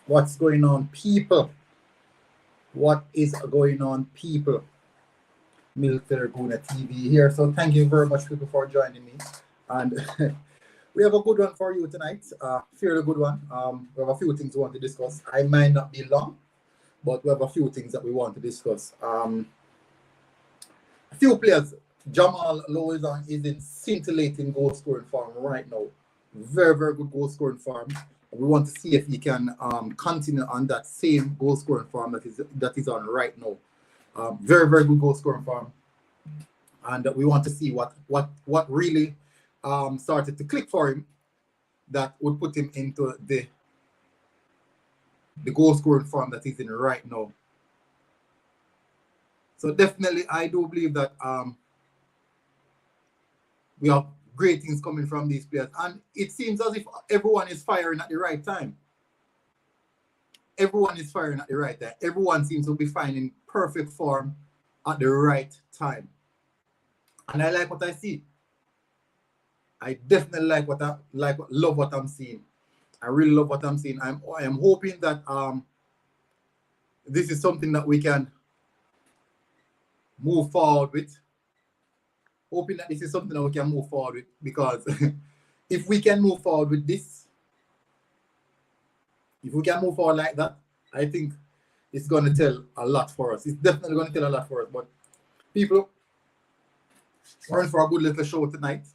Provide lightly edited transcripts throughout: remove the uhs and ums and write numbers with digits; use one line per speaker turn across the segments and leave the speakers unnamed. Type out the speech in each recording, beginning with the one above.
What's going on, people? What is going on, people? Military Guna TV here. So thank you very much, people, for joining me. And we have a good one for you tonight. Fairly good one. We have a few things we want to discuss. I might not be long, but we have a few things that we want to discuss. A few players. Jamal Lowe is in scintillating goal scoring form right now. Very, very good goal scoring form. We want to see if he can continue on that same goal scoring form that is on right now. Very, very good goal scoring form. And we want to see what really started to click for him that would put him into the goal scoring form that he's in right now. So definitely, I do believe that we have great things coming from these players. And it seems as if everyone is firing at the right time. Everyone is firing at the right time. Everyone seems to be finding perfect form at the right time. And I like what I see. I definitely love what I'm seeing. I really love what I'm seeing. I am hoping that this is something that we can move forward with. Hoping that this is something that we can move forward with, because if we can move forward with this, if we can move forward like that, I think it's going to tell a lot for us. It's definitely going to tell a lot for us. But people, we're in for a good little show tonight.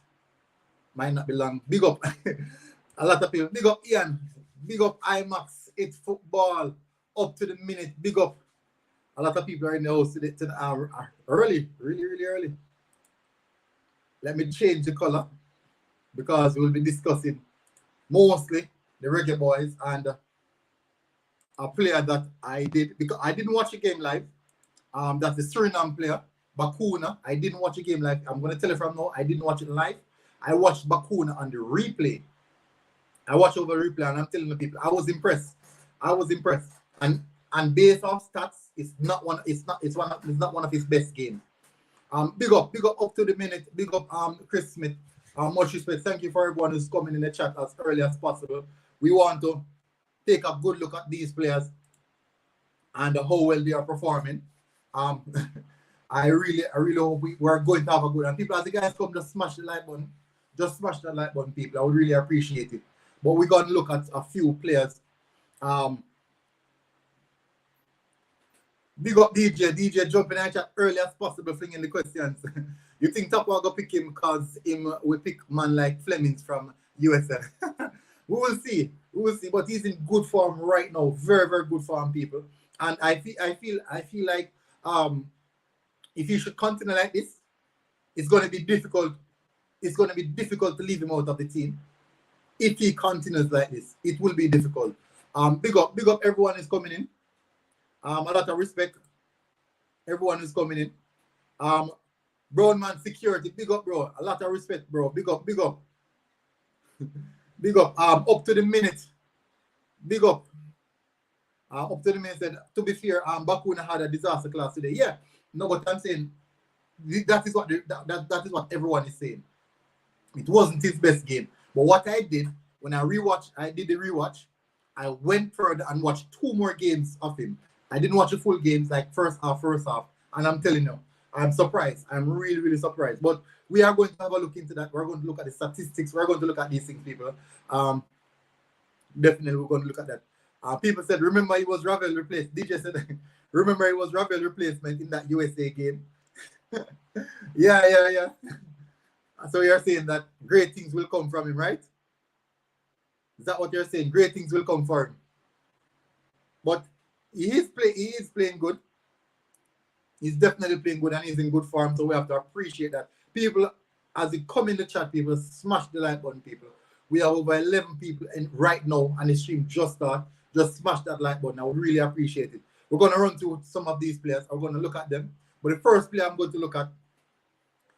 Might not be long. Big up a lot of people. Big up Ian. Big up IMAX. It's football. Up to the minute. Big up. A lot of people are in the house today, early, really, really early. Let me change the color, because we'll be discussing mostly the ReggaeBoyz and a player that I did, because I didn't watch the game live. That's the Suriname player, Bacuna. I didn't watch the game live. I'm going to tell you from now, I didn't watch it live. I watched Bacuna on the replay. I watched over the replay, and I'm telling the people, I was impressed. I was impressed. And based off stats, it's not one of his best games. Big up to the minute. Big up Chris Smith. Much respect. Thank you for everyone who's coming in the chat as early as possible. We want to take a good look at these players and how well they are performing. I really hope we're going to have a good, and people, as the guys come, just smash the like button. Just smash that like button, people. I would really appreciate it. But we're going to look at a few players. Big up DJ jumping in the chat early as possible, flinging the questions. You think Top will go pick him because we pick man like Flemings from USA? We will see. But he's in good form right now. Very, very good form, people. And I feel like if he should continue like this, it's going to be difficult. It's going to be difficult to leave him out of the team. If he continues like this, it will be difficult. Big up everyone is coming in. A lot of respect. Everyone who's coming in. Brown man security. Big up, bro. A lot of respect, bro. Big up. Big up. Up to the minute. Big up. Up to the minute said, to be fair, Bacuna had a disaster class today. Yeah. No, but I'm saying that is what everyone is saying. It wasn't his best game. But what I did when I did the rewatch, I went further and watched 2 more games of him. I didn't watch the full games, like first half. And I'm telling you, I'm surprised. I'm really, really surprised. But we are going to have a look into that. We're going to look at the statistics. We're going to look at these things, people. Definitely, we're going to look at that. People said, remember he was Ravel replaced. DJ said, remember he was Ravel replacement in that USA game. Yeah. So you're saying that great things will come from him, right? Is that what you're saying? Great things will come for him. But he is playing good. He's definitely playing good, and he's in good form, so we have to appreciate that. People, as you come in the chat, people, smash the like button, people. We have over 11 people in right now, and the stream just started. Just smash that like button. I would really appreciate it. We're going to run through some of these players. I'm going to look at them. But the first player I'm going to look at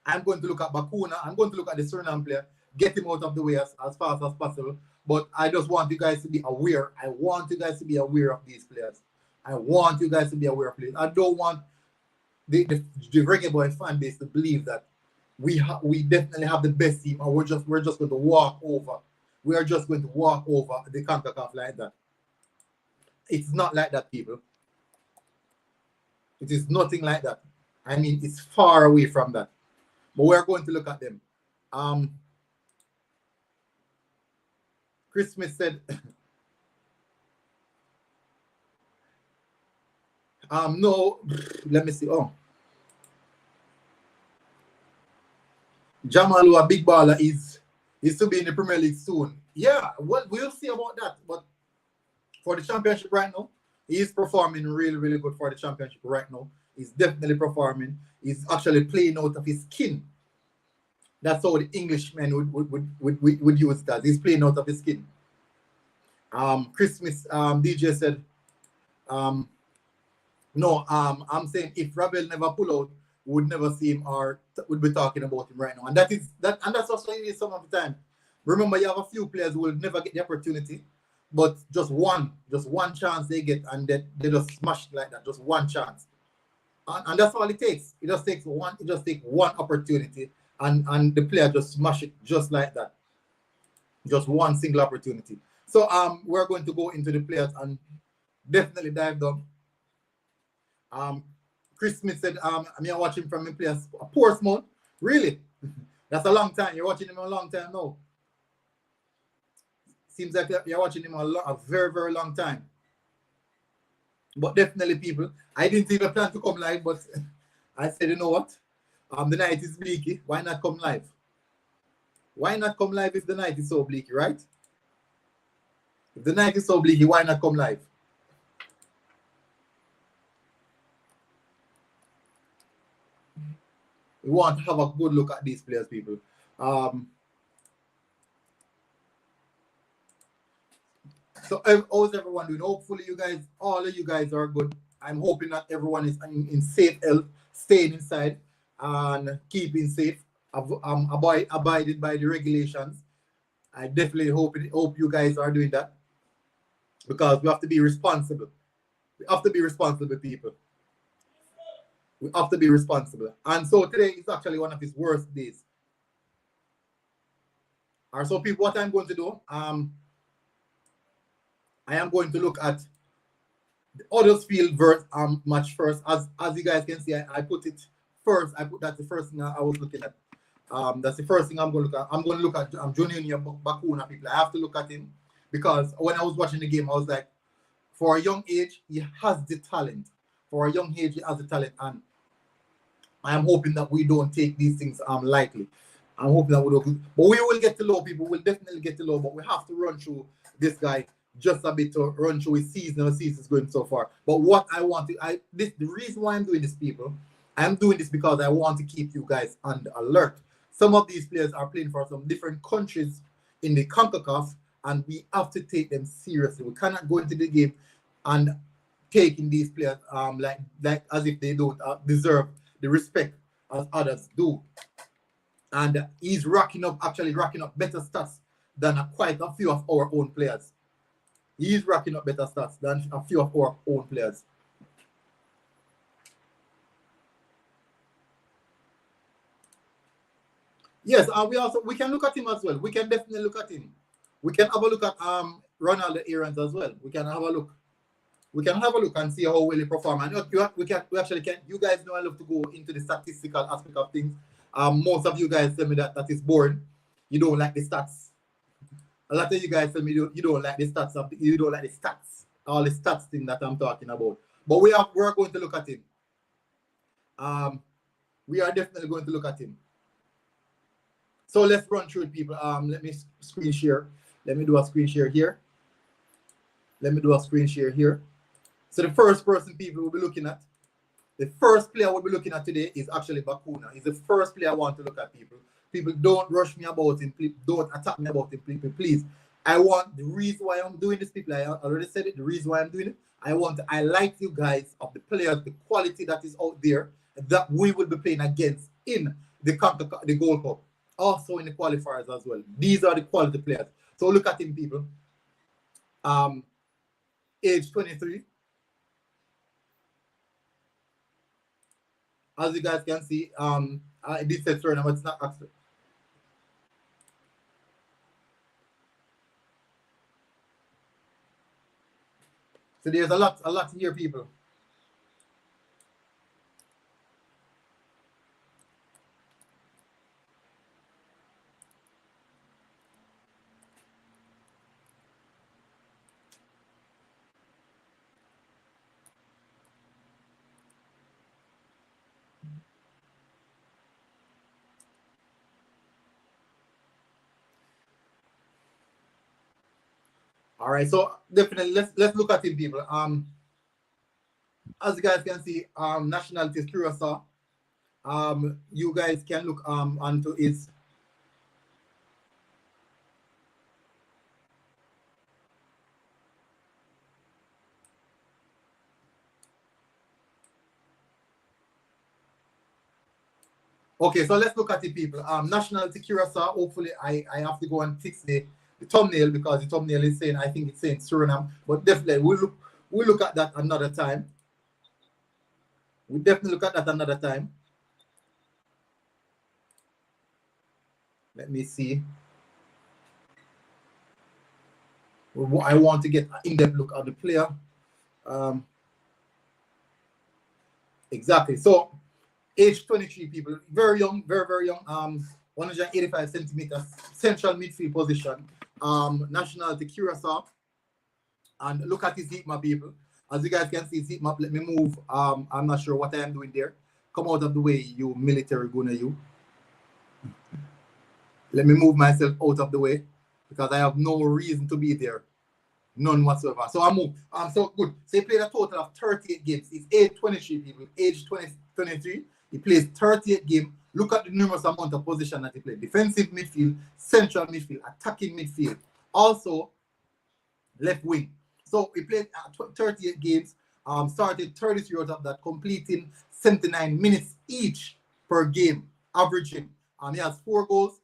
Bacuna. I'm going to look at the Suriname player, get him out of the way as fast as possible. But I just want you guys to be aware. I want you guys to be aware of these players. I want you guys to be aware of players. I don't want the ReggaeBoyz fan base to believe that we definitely have the best team, and we're just going to walk over. We are just going to walk over the CONCACAF like that. It's not like that, people. It is nothing like that. I mean, it's far away from that. But we're going to look at them. Christmas said, no, let me see. Oh, Jamal Lowe, a big baller, is to be in the Premier League soon. Yeah, well, we'll see about that. But for the championship right now, he's performing really, really good for the championship right now. He's definitely performing. He's actually playing out of his skin. That's how the Englishman would use that. He's playing out of his skin. Christmas DJ said, no, I'm saying if Ravel never pull out, we would never see him or would be talking about him right now. And that's also it is some of the time. Remember, you have a few players who will never get the opportunity, but just one chance they get, and they just smash it like that. Just one chance. And that's all it takes. It just takes one opportunity, and the player just smash it just like that. Just one single opportunity. So we're going to go into the players and definitely dive down. Chris Smith said, I'm watching from him play a Portsmouth. Really? That's a long time. You're watching him a long time now. Seems like you're watching him a very, very long time. But definitely, people, I didn't even plan to come live, but I said, you know what? The night is bleaky. Why not come live? Why not come live if the night is so bleaky, right? If the night is so bleaky, why not come live? We want to have a good look at these players, people. So how's everyone doing? Hopefully all of you guys are good. I'm hoping that everyone is in safe health, staying inside and keeping safe, abided by the regulations. I definitely hope you guys are doing that, because we have to be responsible. We have to be responsible, people. We have to be responsible. And so today is actually one of his worst days. All right, so people, what I'm going to do, I am going to look at the Huddersfield match first. As you guys can see, I put it first. That's the first thing I was looking at. That's the first thing I'm going to look at. I'm going to look at Juninho Bacuna, people. I have to look at him, because when I was watching the game, I was like, for a young age, he has the talent. For a young age, he has the talent, and I am hoping that we don't take these things lightly. I'm hoping that we don't. But we will get to Lowe, people. We'll definitely get to Lowe, but we have to run through this guy just a bit to run through his season. How the season is going so far. But what I want to, the reason why I'm doing this, people, I'm doing this because I want to keep you guys on the alert. Some of these players are playing for some different countries in the CONCACAF, and we have to take them seriously. We cannot go into the game and taking these players like as if they don't deserve the respect as others do. And he's actually racking up better stats than quite a few of our own players. He's racking up better stats than a few of our own players. Yes, we can look at him as well. We can definitely look at him. We can have a look at Ronald Aarons as well. We can have a look. We can have a look and see how well he perform. And we actually can. You guys know I love to go into the statistical aspect of things. Most of you guys tell me that is boring. You don't like the stats. A lot of you guys tell me you don't like the stats. You don't like the stats. All the stats thing that I'm talking about. But we're going to look at him. We are definitely going to look at him. So let's run through it, people. Let me screen share. Let me do a screen share here. So the first person people will be looking at, the first player we'll be looking at today is actually Bacuna. He's the first player I want to look at, people. People, don't rush me about him. Please, don't attack me about him, people. Please. I want the reason why I'm doing this, people. I already said it. The reason why I'm doing it, I want to highlight you guys of the players, the quality that is out there that we will be playing against in the Gold Cup. Also in the qualifiers as well. These are the quality players. So look at him, people. Age 23. As you guys can see, I did say sorry, but it's not actually. So there's a lot here, people. All right, so definitely let's look at it, people. As you guys can see, nationality is Curacao. You guys can look onto his. Okay, so let's look at it, people. Nationality Curacao. Hopefully, I have to go and fix the thumbnail because the thumbnail is saying, I think it's saying Suriname, but definitely we'll look at that another time. We'll definitely look at that another time. Let me see. I want to get an in-depth look at the player. Exactly. So, age 23, people, very young, very young. 185 centimeters, central midfield position. Nationality Curacao. And look at his heat map, people. As you guys can see, his heat map. Let me move. I'm not sure what I am doing there. Come out of the way, you military gunner, you. Let me move myself out of the way because I have no reason to be there. None whatsoever. So I move. So good. So he played a total of 38 games. He's age 23, people. Age 23. He plays 38 games. Look at the numerous amount of position that he played. Defensive midfield, central midfield, attacking midfield. Also, left wing. So he played 38 games. Started 33 out of that, completing 79 minutes each per game, averaging. He has 4 goals.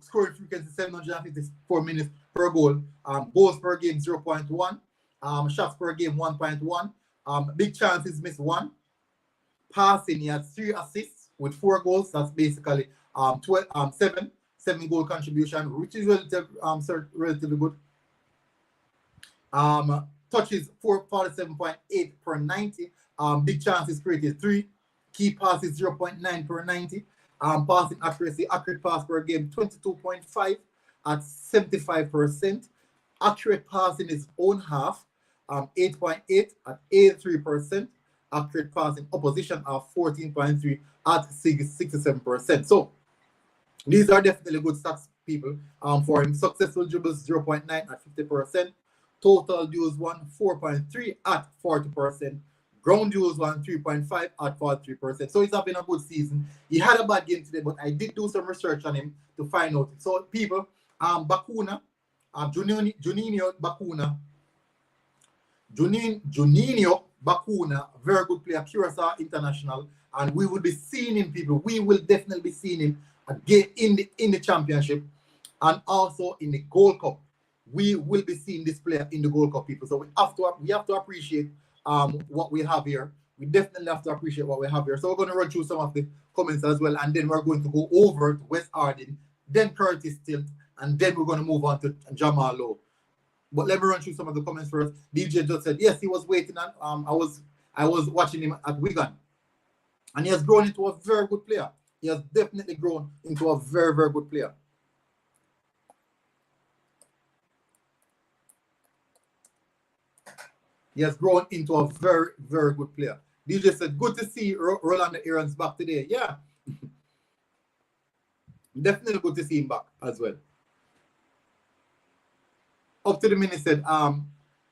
Scoring frequency 754 minutes per goal. Goals per game 0.1. Shots per game 1.1. Big chances missed 1. Passing, he has 3 assists with 4 goals. That's basically 7 goal contribution, which is relatively good. Touches 47.8 per 90. Big chances created 3. Key passes 0.9 per 90. Passing accuracy, accurate pass per game 22.5 at 75%. Accurate pass in his own half 8.8 at 83%. Accurate pass in opposition of 14.3 at 67%. So these are definitely good stats, people. For him, successful dribbles 0.9 at 50%. Total duels won 4.3 at 40%. Ground duels won 3.5 at 43%. So he's having a good season. He had a bad game today, but I did do some research on him to find out. So people, Bacuna, Juninho Bacuna, Juninho Bacuna, very good player, Curacao International, and we will be seeing him, people. We will definitely be seeing him again in the championship and also in the Gold Cup. We will be seeing this player in the Gold Cup, people. So we have to appreciate what we have here. We definitely have to appreciate what we have here. So we're going to run through some of the comments as well, and then we're going to go over to Wes Harding, then Curtis Tilt, and then we're going to move on to Jamal Lowe. But let me run through some of the comments first. DJ just said, yes, he was waiting on, I was watching him at Wigan. And he has grown into a very good player. He has definitely grown into a very, very good player. He has grown into a very, very good player. DJ said, good to see Rolando Aaron's back today. Yeah. Definitely good to see him back as well. Up to the minute said,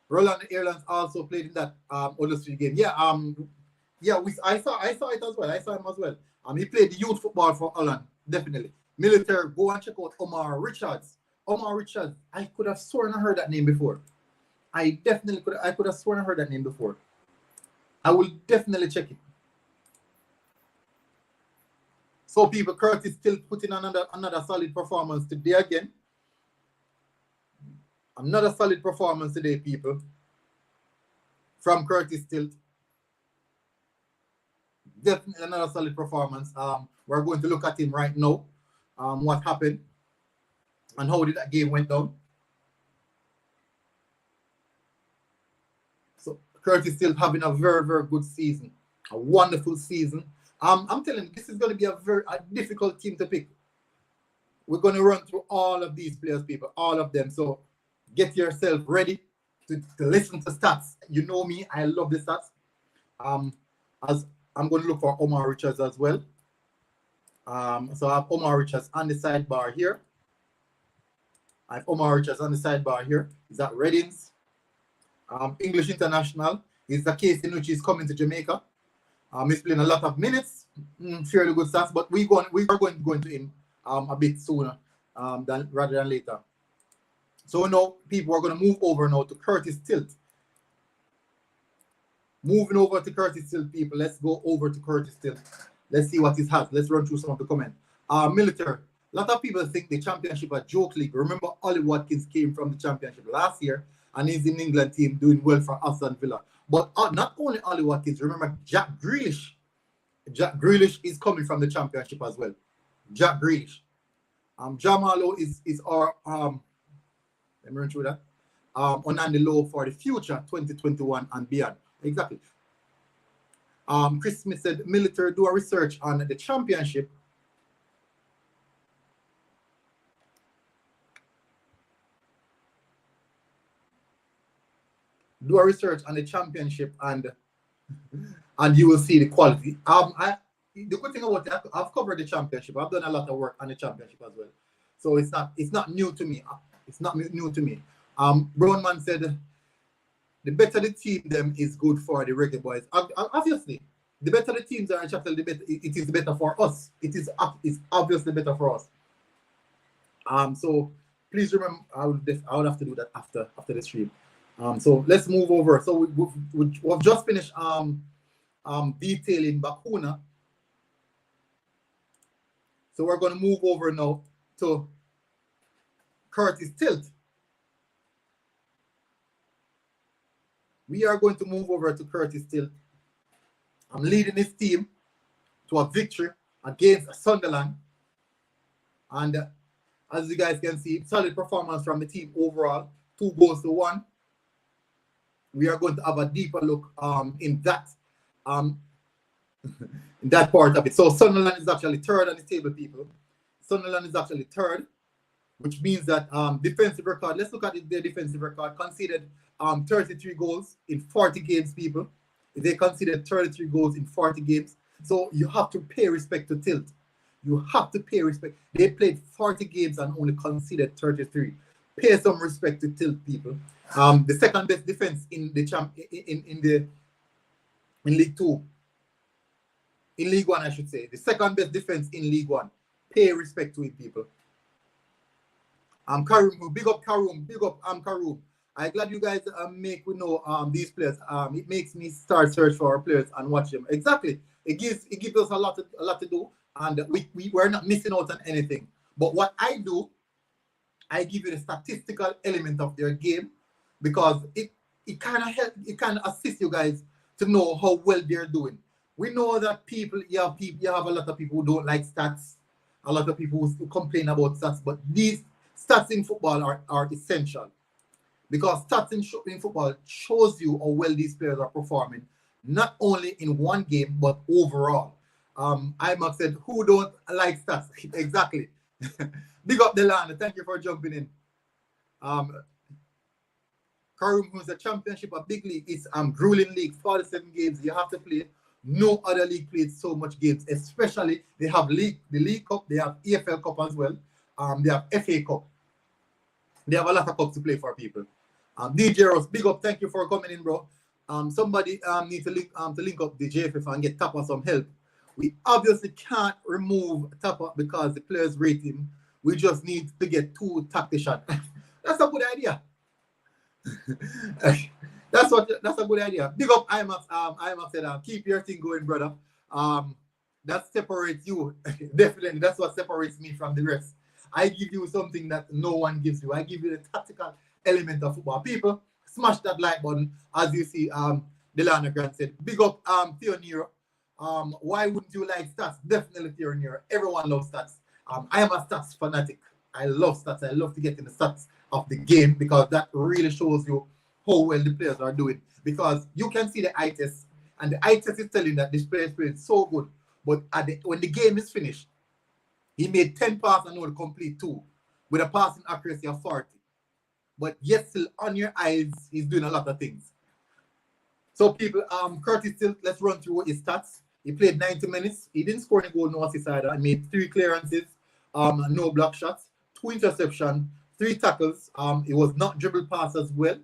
Rolando Aaron's also played in that Other Street game. Yeah, I saw it as well. I saw him as well. He played the youth football for Holland, definitely. Military, go and check out Omar Richards. Omar Richards, I could have sworn I heard that name before. I could have sworn I heard that name before. I will definitely check it. So people, Curtis still putting another solid performance today again. Another solid performance today, people. From Curtis Tilt. Definitely another solid performance. We're going to look at him right now. What happened and how did that game went down. So Curtis still having a very, very good season, a wonderful season. I'm telling you, this is going to be a difficult team to pick. We're going to run through all of these players, people, all of them. So get yourself ready to listen to stats. You know me, I love the stats. As I'm going to look for Omar Richards as well. So I have Omar Richards on the sidebar here. I have Omar Richards on the sidebar here. He's at Readings. English international is the case in which he's coming to Jamaica. He's playing a lot of minutes, fairly good stats, but we are going to go into him a bit sooner rather than later. So now people are going to move over now to Curtis Tilt. Moving over to Curtis Tilt, people. Let's go over to Curtis Tilt. Let's see what he has. Let's run through some of the comments. Military. A lot of people think the championship a joke league. Remember, Ollie Watkins came from the championship last year, and he's in the England team doing well for Aston Villa. But not only Ollie Watkins, remember Jack Grealish. Jack Grealish is coming from the championship as well. Jack Grealish. Jamal Lowe is our let me run through that. On the low for the future, 2021 and beyond. Exactly. Chris Smith said, military do a research on the championship. Do a research on the championship and you will see the quality. The good thing about it, I've covered the championship. I've done a lot of work on the championship as well. So it's not new to me. It's not new to me. Brownman said the better the team them is good for the ReggaeBoyz. Obviously, the better the teams are in chapter, the better it is better for us. It's obviously better for us. So please remember, I would have to do that after the stream. So let's move over. So we've just finished detailing Bacuna. So we're going to move over now to Curtis Tilt. We are going to move over to Curtis Tilt. I'm leading this team to a victory against Sunderland. And as you guys can see, solid performance from the team overall. 2 goals to 1. We are going to have a deeper look in that in that part of it. So Sunderland is actually third on the table, people. Sunderland is actually third, which means that defensive record, let's look at their defensive record, conceded 33 goals in 40 games, people. They conceded 33 goals in 40 games. So you have to pay respect to Tilt. You have to pay respect. They played 40 games and only conceded 33. Pay some respect to Tilt, people. The second best defense in the in League 2. In League 1, I should say. The second best defense in League 1. Pay respect to it, people. Karoom, big up Karoom, big up Karoom. I'm glad you guys make we know these players. It makes me start search for our players and watch them. Exactly. It gives us a lot to do, and we're not missing out on anything. But what I do, I give you the statistical element of their game, because it kind of assists you guys to know how well they're doing. We know that you have a lot of people who don't like stats, a lot of people who complain about stats, but these stats in football are essential, because stats in football shows you how well these players are performing, not only in one game but overall. IMAX said, who don't like stats? Exactly. Big up Delana, thank you for jumping in. Karim, who's a championship, a big league, it's grueling league, 47 games you have to play. No other league played so much games, especially they have the League Cup, they have EFL Cup as well, they have FA Cup. They have a lot of cups to play for people. DJ Ross, big up, thank you for coming in, bro. Somebody needs to link up the JFF and get Tapper some help. We obviously can't remove Tapper because the players rate him. We just need to get 2 tacticians. That's a good idea. That's a good idea. Big up IMAX. IMAX said, keep your thing going, brother. That separates you. Definitely, that's what separates me from the rest. I give you something that no one gives you. I give you the tactical element of football. People, smash that like button. As you see, Delana Grant said, big up Theo Nero. Why wouldn't you like stats? Definitely Theo Nero. Everyone loves stats. I am a stats fanatic. I love stats. I love to get in the stats of the game, because that really shows you how well the players are doing, because you can see the eye test, and the eye test is telling that this player is playing so good, but when the game is finished, he made 10 passes and only complete 2 with a passing accuracy of 40. But yet still on your eyes, he's doing a lot of things. So people, Curtis Tilt, let's run through his stats. He played 90 minutes. He didn't score any goal, no assist either. He made 3 clearances, no block shots, 2 interceptions, 3 tackles. He was not dribble pass as well.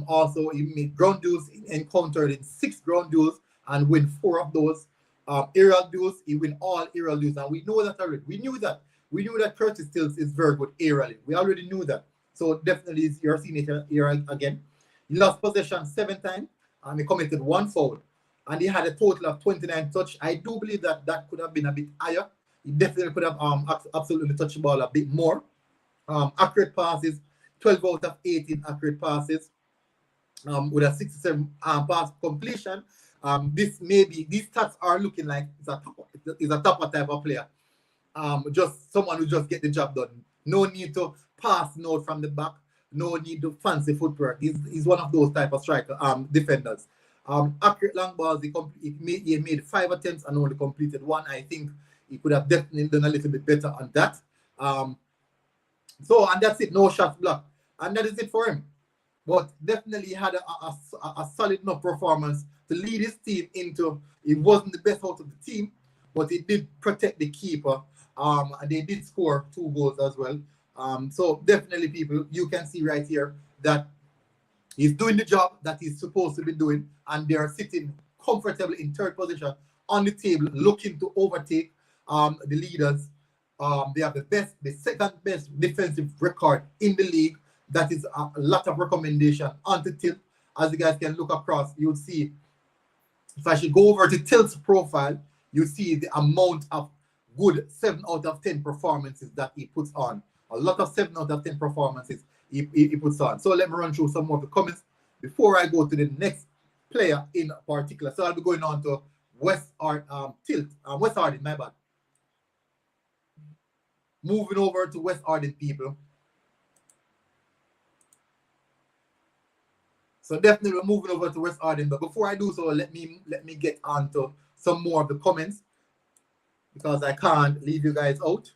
Also, he made ground duels, encountered in 6 ground duels and win 4 of those. Aerial duels, he win all aerial duels, and we know that already. We knew that Curtis Tilt is very good aerially. We already knew that. So definitely you're seeing it here again. He lost possession 7 times, and he committed 1 foul. And he had a total of 29 touch. I do believe that could have been a bit higher. He definitely could have absolutely touched the ball a bit more. Accurate passes, 12 out of 18 accurate passes, with a 67 pass completion. These stats are looking like it's a topper type of player. Just someone who just get the job done. No need to pass note from the back. No need to fancy footwork. He's one of those type of striker defenders. Accurate long balls. He made 5 attempts and only completed 1. I think he could have definitely done a little bit better on that. And that's it. No shots blocked, and that is it for him. But definitely he had a solid enough performance to lead his team into. It wasn't the best out of the team, but he did protect the keeper. And they did score 2 goals as well. So definitely, people, you can see right here that he's doing the job that he's supposed to be doing, and they are sitting comfortably in 3rd position on the table, looking to overtake the leaders. They have the second best defensive record in the league. That is a lot of recommendation on the Tilt. As you guys can look across, you'll see, if I should go over to Tilt's profile, you see the amount of good 7 out of 10 performances that he puts on. A lot of 7 out of 10 performances he puts on. So let me run through some more of the comments before I go to the next player in particular. So I'll be going on to Wes Harding, my bad. Moving over to Wes Harding, people. So definitely we're moving over to Wes Harding. But before I do so, let me get on to some more of the comments, because I can't leave you guys out.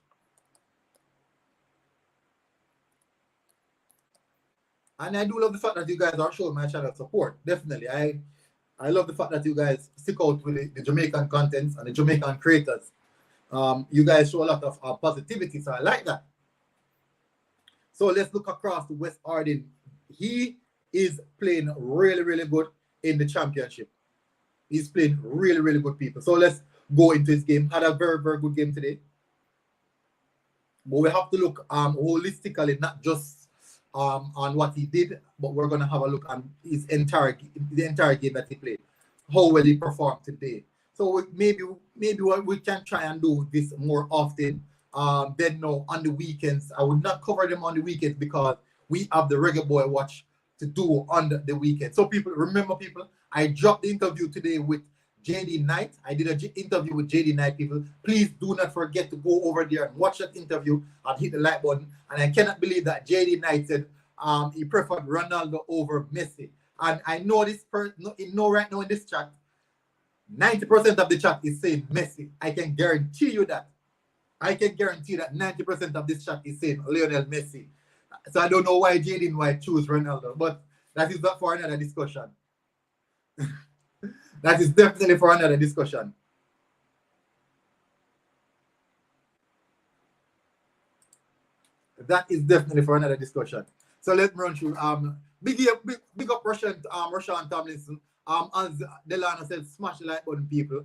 And I do love the fact that you guys are showing my channel support. Definitely. I love the fact that you guys stick out with the Jamaican contents and the Jamaican creators. You guys show a lot of positivity, so I like that. So let's look across to Wes Harding. He is playing really, really good in the championship. He's playing really, really good, people. So let's go into his game. Had a very, very good game today. But we have to look holistically, not just on what he did, but we're going to have a look on the entire game that he played, how well he performed today. So maybe we can try and do this more often. Then no, on the weekends, I would not cover them on the weekends because we have the Reggae Boy watch to do on the weekend. So people, remember, people, I dropped the interview today with JD Knight. I did an interview with JD Knight, people. Please do not forget to go over there and watch that interview and hit the like button. And I cannot believe that JD Knight said he preferred Ronaldo over Messi. And I know this person, right now in this chat, 90% of the chat is saying Messi. I can guarantee you that. I can guarantee that 90% of this chat is saying Lionel Messi. So I don't know why JD Knight choose Ronaldo, but that is not for another discussion. That is definitely for another discussion. That is definitely for another discussion. So let's run through. Big up Rashawn Tomlinson. As Delano said, smash the like button, people.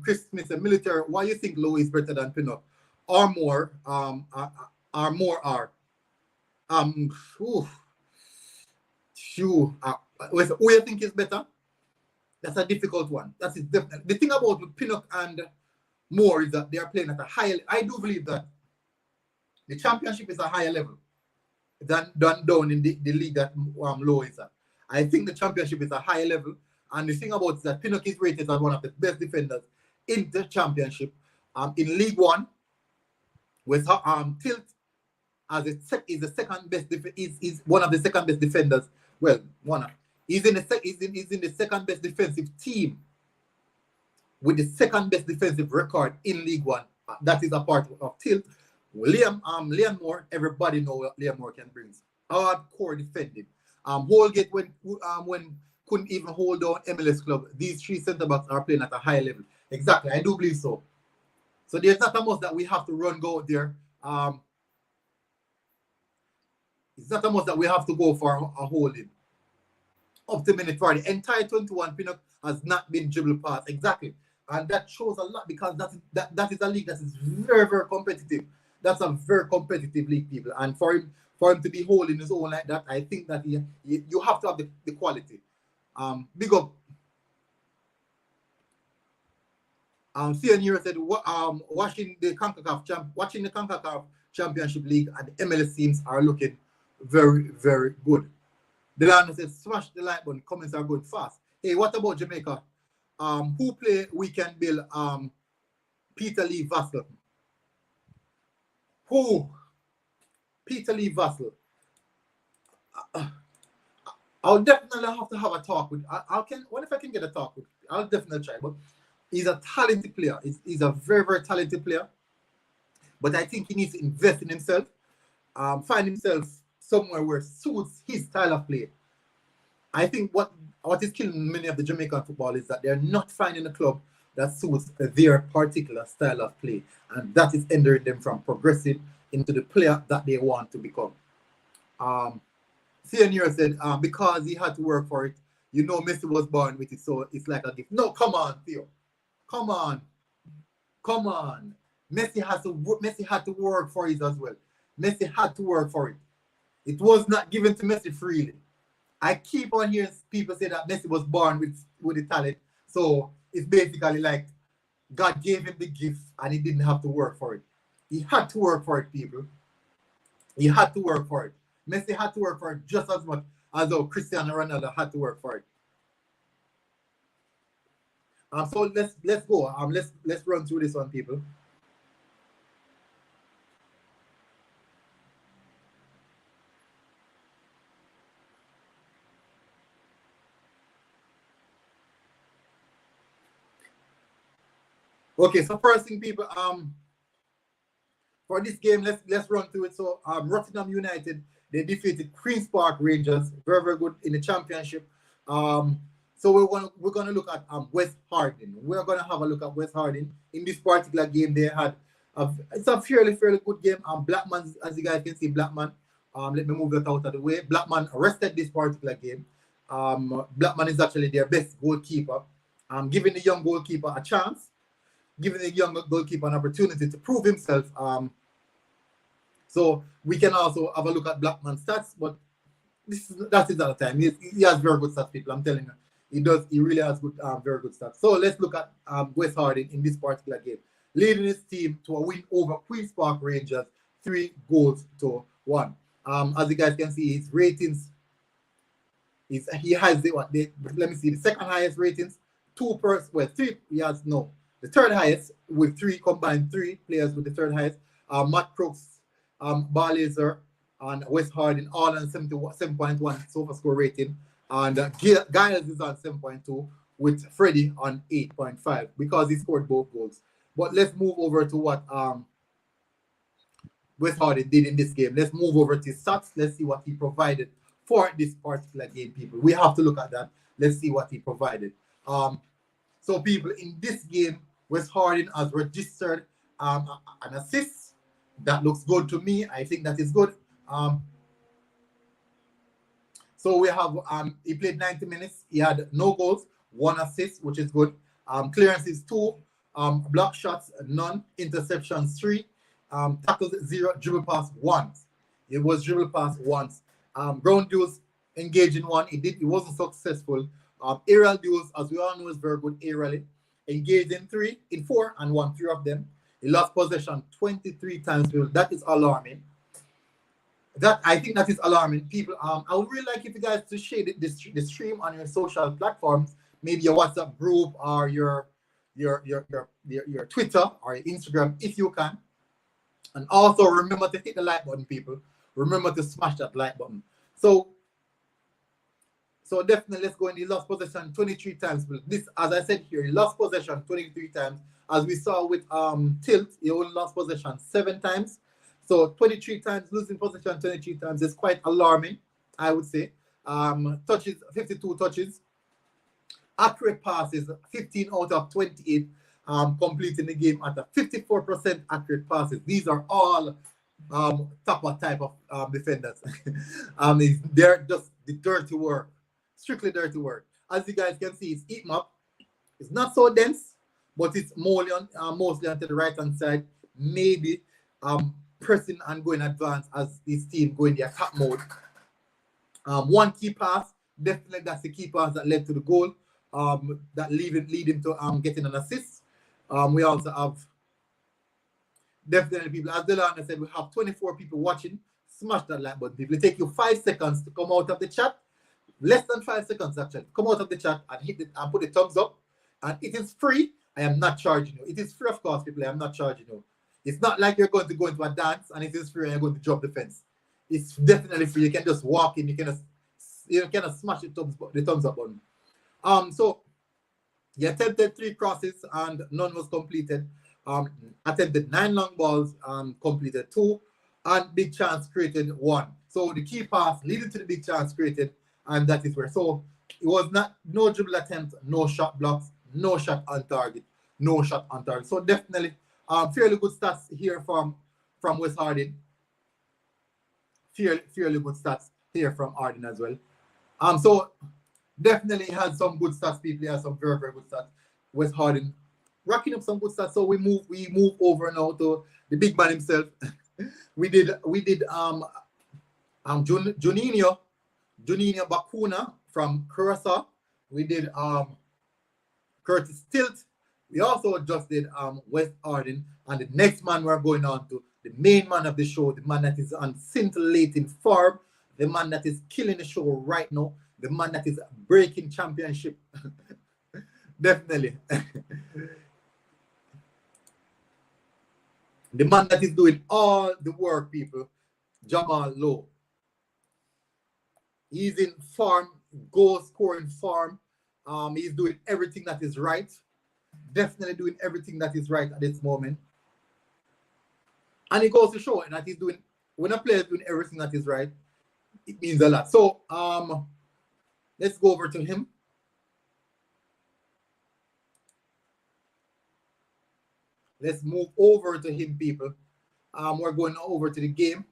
Chris Smith said, military, why you think Lowe is better than Pinnock? Or more, who you think is better? That's a difficult one. That is definitely the thing about Pinnock and Moore is that they are playing at a higher. I do believe that the championship is a higher level than down in the league that Lowe is at. I think the championship is a higher level, and the thing about it is that Pinnock is rated as one of the best defenders in the championship. In League One, with Tilt as is the second best is one of the second best defenders well, he's in the second best defensive team with the second best defensive record in League One. That is a part of Tilt. Liam Moore, everybody know what Liam Moore can bring. Hardcore defending. Holgate when couldn't even hold down MLS club. These three centre backs are playing at a high level. Exactly, I do believe so. So there's not a must that we have to go out there. It's not a must that we have to go for a holding. Up to minute 40. The entire 21 Pinnock has not been dribble past. Exactly. And that shows a lot because that is a league that is very, very competitive. That's a very competitive league, people. And for him to be holding his own like that, I think that you have to have the quality. Big up. Senior said, watching the CONCACAF Championship League and the MLS teams are looking very, very good. Delano said, smash the like button. Comments are going fast. Hey, what about Jamaica? Who play Weekend Bill? Peter Lee Vassell. Who? Peter Lee Vassell. I'll definitely have to have a talk with. What if I can get a talk with? I'll definitely try. But he's a talented player. He's a very, very talented player. But I think he needs to invest in himself. Find himself somewhere where suits his style of play. I think what is killing many of the Jamaican football is that they're not finding a club that suits their particular style of play. And that is hindering them from progressing into the player that they want to become. Senior said, because he had to work for it, you know Messi was born with it, so it's like a gift. No, come on, Theo. Come on. Messi had to work for it as well. Messi had to work for it. It was not given to Messi freely. I keep on hearing people say that Messi was born with the talent. So it's basically like God gave him the gift and he didn't have to work for it. He had to work for it, people. He had to work for it. Messi had to work for it just as much as though Cristiano Ronaldo had to work for it. So let's go. Let's run through this one, people. Okay, so first thing, people, for this game, let's run through it. So Rotterdam United, they defeated Queen's Park Rangers, very, very good in the championship. So we're gonna look at Wes Harding. We're gonna have a look at Wes Harding. In this particular game, they had it's a fairly good game. Blackman, as you guys can see, Blackman. Let me move that out of the way. Blackman arrested this particular game. Blackman is actually their best goalkeeper. Giving the young goalkeeper a chance, giving the young goalkeeper an opportunity to prove himself. So we can also have a look at Blackman's stats, but that is at the time. He has very good stats, people. I'm telling you. He really has good, very good stats. So let's look at Wes Harding in this particular game, leading his team to a win over Queen's Park Rangers, 3-1. As you guys can see, his ratings he has let me see, the second highest ratings, three. The third highest with combined three players with the third highest. Matt Crooks, Barlaser, and Wes Harding all on 7.1 sofa score rating. And Giles is on 7.2 with Freddie on 8.5 because he scored both goals. But let's move over to what Wes Harding did in this game. Let's move over to his stats. Let's see what he provided for this particular game, people. We have to look at that. Let's see what he provided. So, people, in this game, Wes Harding has registered an assist. That looks good to me. I think that is good. So we have he played 90 minutes. He had no goals, 1 assist, which is good. Clearances 2, block shots none, interceptions 3, tackles 0, dribble pass 1. It was dribble pass once. Ground duels engaged in 1. He wasn't successful. Aerial duels, as we all know, is very good aerially. Engaged in 4 and won 3 of them. He lost possession 23 times. That is alarming. I think that is alarming, people. I would really like if you guys to share the stream on your social platforms, maybe your WhatsApp group or your Twitter or your Instagram, if you can. And also remember to hit the like button, people. Remember to smash that like button. So So definitely let's go in. He lost possession 23 times. This, as I said here, he lost possession 23 times. As we saw with Tilt, he only lost possession 7 times. So 23 times, losing possession 23 times is quite alarming, I would say. Touches, 52 touches. Accurate passes, 15 out of 28, completing the game at a 54% accurate passes. These are all top type of defenders. They're just the dirty work, strictly dirty work. As you guys can see, it's heat map. It's not so dense, but it's mostly onto the right hand side. Maybe pressing and going advance as this team go in the attack mode. One key pass, definitely that's the key pass that led to the goal. That lead him to getting an assist. We also have definitely people, as Delana said, we have 24 people watching. Smash that like button. It will take you 5 seconds to come out of the chat. Less than 5 seconds actually. Come out of the chat and hit it and put the thumbs up. And it is free. I am not charging you. It is free, of course, people. I am not charging you. It's not like you're going to go into a dance and it is free and you're going to drop the fence. It's definitely free. You can just walk in. You can smash the thumbs up button. So he attempted 3 crosses and none was completed. Attempted 9 long balls, completed 2, and big chance created 1. So the key pass leading to the big chance created, and that is where. So it was no dribble attempt, no shot blocks, no shot on target, no shot on target. So definitely fairly good stats here from Wes Harding. Fairly good stats here from Harding as well. So definitely has some good stats, people. He has some very, very good stats. Wes Harding racking up some good stats. So we move over now to the big man himself. we did Juninho Bacuna from Curacao. We did Curtis Tilt. We also just did Wes Harding. And the next man we're going on to, the main man of the show, the man that is on scintillating form, the man that is killing the show right now, the man that is breaking championship. Definitely. The man that is doing all the work, people, Jamal Lowe. He's in form, goal scoring form. He's doing everything that is right. Definitely doing everything that is right at this moment. And it goes to show that he's doing, when a player is doing everything that is right, it means a lot. So let's go over to him. Let's move over to him, people. We're going over to the game.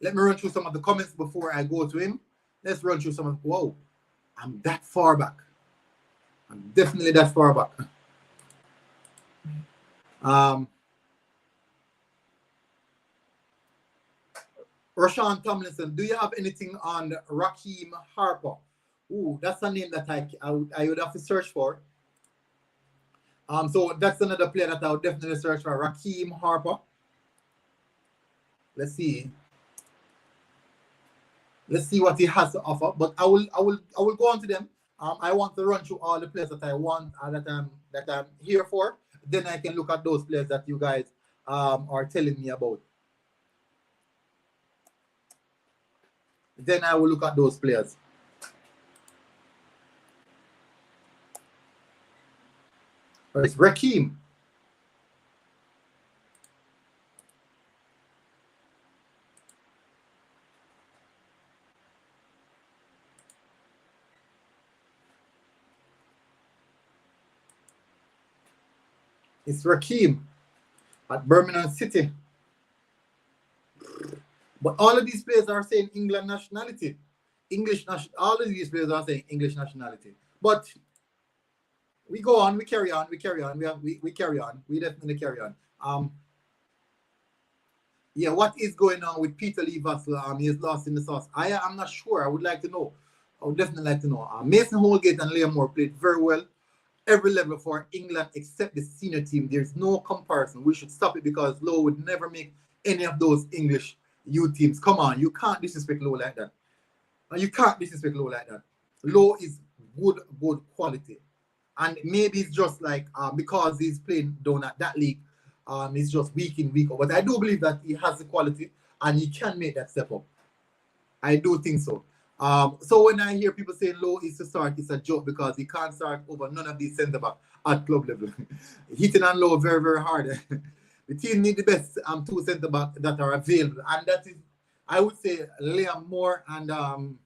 Let me run through some of the comments before I go to him. Let's run through some of, whoa, I'm that far back. I'm definitely that far back. Rashawn Tomlinson, do you have anything on Rakeem Harper? Ooh, that's a name that I would have to search for. So that's another player that I would definitely search for, Rakeem Harper. Let's see. Let's see what he has to offer. But I will go on to them. I want to run through all the players that I want that I'm here for. Then I can look at those players that you guys are telling me about. Then I will look at those players. It's Rakeem. It's Rakeem at Birmingham City. But all of these players are saying England nationality. All of these players are saying English nationality. But we go on, we carry on. We carry on. We definitely carry on. Yeah, what is going on with Peter Lee Vassell? He is lost in the sauce. I'm not sure. I would like to know. I would definitely like to know. Mason Holgate and Liam Moore played very well. Every level for England except the senior team. There's no comparison. We should stop it because Lowe would never make any of those English youth teams. Come on, you can't disrespect Lowe like that. You can't disrespect Lowe like that. Lowe is good quality. And maybe it's just like because he's playing down at that league, he's just week in, week out. But I do believe that he has the quality. and he can make that step up. I do think so. So when I hear people saying Lowe is to start, it's a joke because he can't start over none of these centre back at club level. Hitting on Lowe very, very hard. The team need the best two centre back that are available, and that is, I would say, Liam Moore and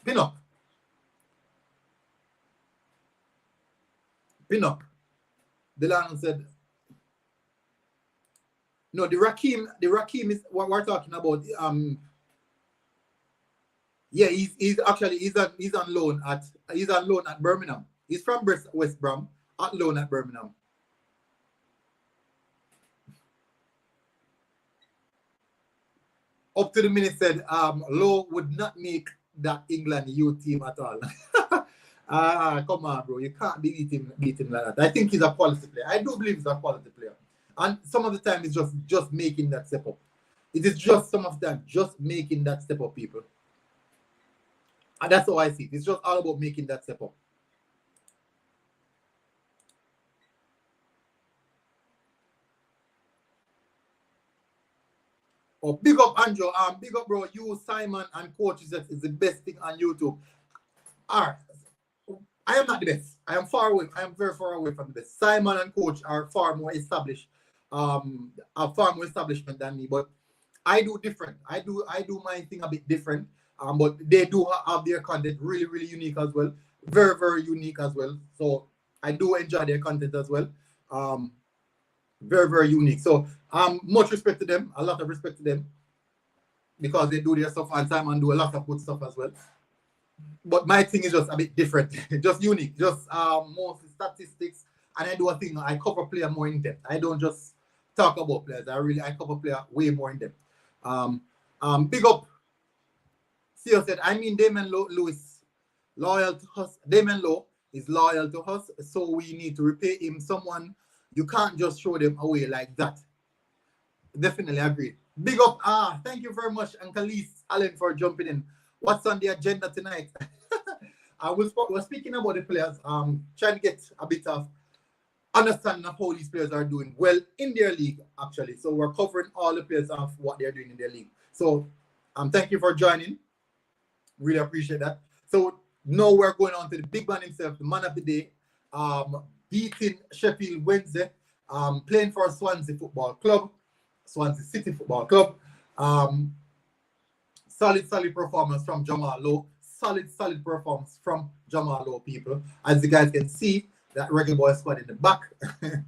Pinnock. The Lion said, no, the Rakeem is what we're talking about. Yeah, he's on loan at Birmingham. He's from West Brom, at loan at Birmingham. Up to the minute said Lowe would not make that England youth team at all. Come on, bro. You can't beat him like that. I think he's a quality player. I do believe he's a quality player. And some of the time it's just making that step up. It is just some of them just making that step up, people. And that's how I see it. It's just all about making that step up. Oh, big up, Andrew. Big up, bro. You, Simon, and Coach is the best thing on YouTube. All right. I am not the best. I am far away. I am very far away from the best. Simon and Coach are far more established, are far more establishment than me. But I do different. I do my thing a bit different. But they do have their content really, really unique as well. Very, very unique as well. So I do enjoy their content as well. Very, very unique. So much respect to them. A lot of respect to them because they do their stuff on time and do a lot of good stuff as well. But my thing is just a bit different, just unique, just mostly statistics. And I do a thing, I cover player more in depth. I don't just talk about players. I cover player way more in depth. Big up. Theo said, I mean, Damon Lowe is loyal to us. Damon Lowe is loyal to us, so we need to repay him. Someone, you can't just throw them away like that. Definitely agree. Big up. Thank you very much, Uncle Lise Allen, for jumping in. What's on the agenda tonight? We're speaking about the players, trying to get a bit of understanding of how these players are doing well in their league, actually. So we're covering all the players of what they're doing in their league. So thank you for joining. Really appreciate that. So now we're going on to the big man himself, the man of the day, beating Sheffield Wednesday, playing for Swansea Football Club, Swansea City Football Club. Solid performance from Jamal Lowe. Solid performance from Jamal Lowe, people. As you guys can see, that ReggaeBoyz squad in the back. The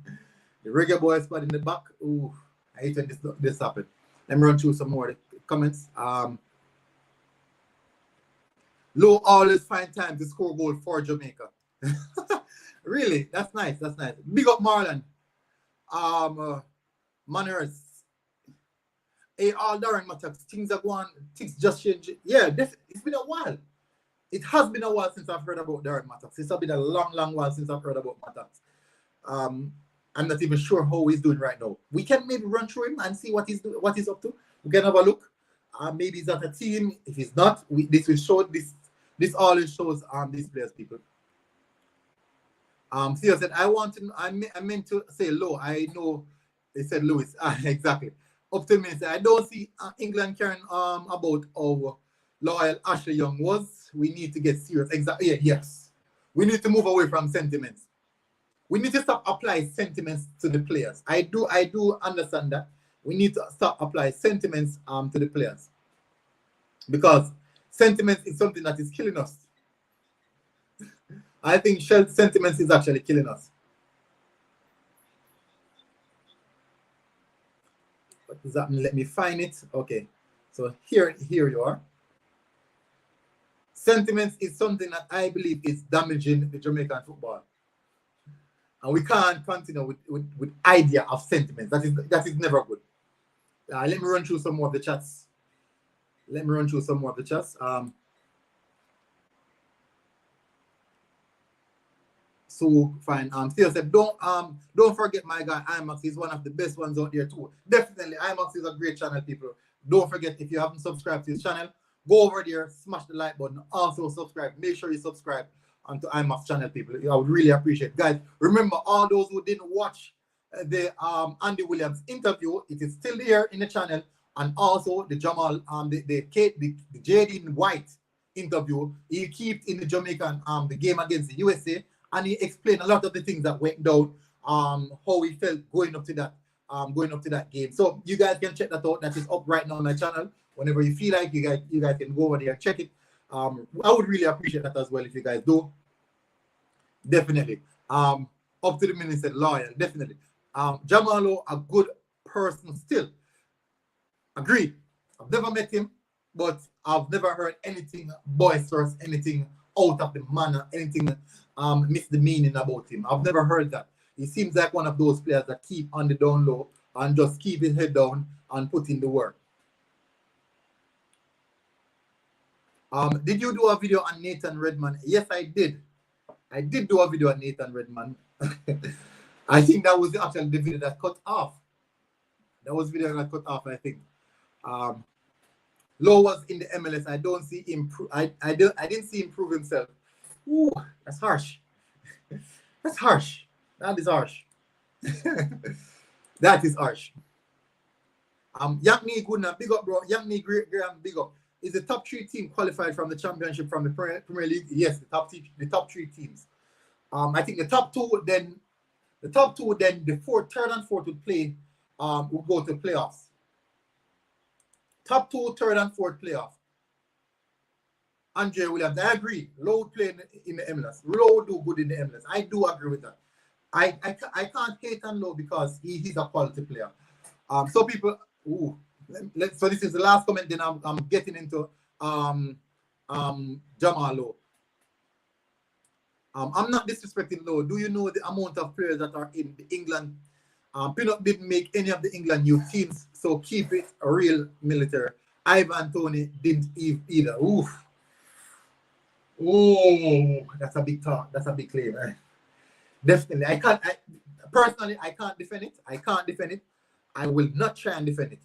ReggaeBoyz squad in the back. Ooh, I hate when this happened. Let me run through some more comments. Lowe always find time to score goal for Jamaica. Really? That's nice. That's nice. Big up Marlon. Manners. Hey, all during matters, things are going, things just change. Yeah, it's been a while. It has been a while since I've heard about Darren Mattocks. It's been a long while since I've heard about Mattocks. I'm not even sure how he's doing right now. We can maybe run through him and see what he's up to. We can have a look. Maybe he's at a team. If he's not, this will show this. This always shows these players, people. Theo said, I meant to say Lowe. I know they said Lewis. Exactly. Up to me, I don't see England caring about how loyal Ashley Young was. We need to get serious. Exactly. Yeah, yes. We need to move away from sentiments. We need to stop applying sentiments to the players. I do understand that. We need to stop applying sentiments to the players. Because sentiments is something that is killing us. I think sentiments is actually killing us. What does that mean? Let me find it. Okay. So here you are. Sentiments is something that I believe is damaging the Jamaican football. And we can't continue with idea of sentiments. That is never good. Let me run through some more of the chats. So fine. Theo said, don't forget my guy IMAX. He's one of the best ones out there too. Definitely, IMAX is a great channel, people. Don't forget, if you haven't subscribed to his channel, go over there, smash the like button. Also subscribe. Make sure you subscribe onto IMAX channel, people. I would really appreciate it. Guys, remember, all those who didn't watch the Andy Williams interview. It is still here in the channel, and also the Jamal the Jaden White interview. He kept in the Jamaican the game against the USA, and he explained a lot of the things that went down, how he felt going up to that game. So you guys can check that out. That is up right now on my channel. Whenever you feel like you guys can go over there and check it. I would really appreciate that as well if you guys do. Definitely. Up to the minute said loyal, definitely. Jamal Lowe, a good person still. Agreed. I've never met him, but I've never heard anything boisterous, anything out of the manner, anything misdemeaning about him. I've never heard that. He seems like one of those players that keep on the down low and just keep his head down and put in the work. Did you do a video on Nathan Redman? Yes, I did. I did do a video on Nathan Redman. I think that was actually the video that cut off. That was the video that cut off, I think. Lowe was in the MLS. I don't see him. I didn't see him prove himself. Ooh, that's harsh. That's harsh. That is harsh. That is harsh. Yanni Goodna, big up, bro. Yanni Graham, big up. Is the top 3 team qualified from the championship from the Premier League? Yes, the top 3 teams. I think the top two, then the third and fourth would play. Will go to playoffs. Top 2, third and fourth playoff. Andre Williams, I agree. Lowe would play in the MLS. Lowe would do good in the MLS. I do agree with that. I can't hate on Lowe because he's a quality player. So people, so this is the last comment. Then I'm getting into Jamal Lowe. I'm not disrespecting Lowe. Do you know the amount of players that are in England? Pinnock didn't make any of the England youth teams, so keep it a real military. Ivan Toney didn't either. Oof. Oh, that's a big talk. That's a big claim. Definitely. I can't defend it. I can't defend it. I will not try and defend it.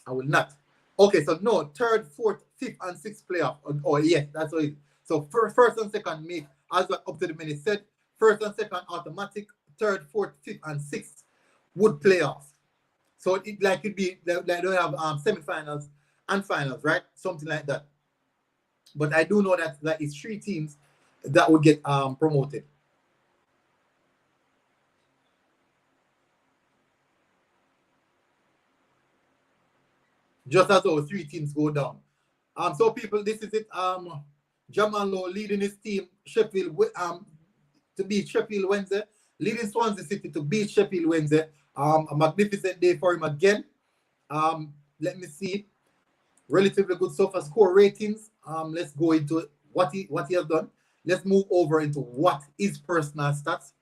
I will not. Okay, so no, third, fourth, fifth, and sixth playoff. Oh, yes, that's what it is. So first and second make, as well up to the minute said, first and second automatic, third, fourth, fifth, and sixth would play off. So it'd be like they have semifinals and finals, right? Something like that. But I do know that it's 3 teams that would get promoted. Just as those 3 teams go down. So people, this is it. Jamal Lowe leading his team, Sheffield, to beat Sheffield Wednesday, leading Swansea City to beat Sheffield Wednesday. A magnificent day for him again. Let me see. Relatively good so far. Score ratings. Let's go into what he has done. Let's move over into what his personal stats.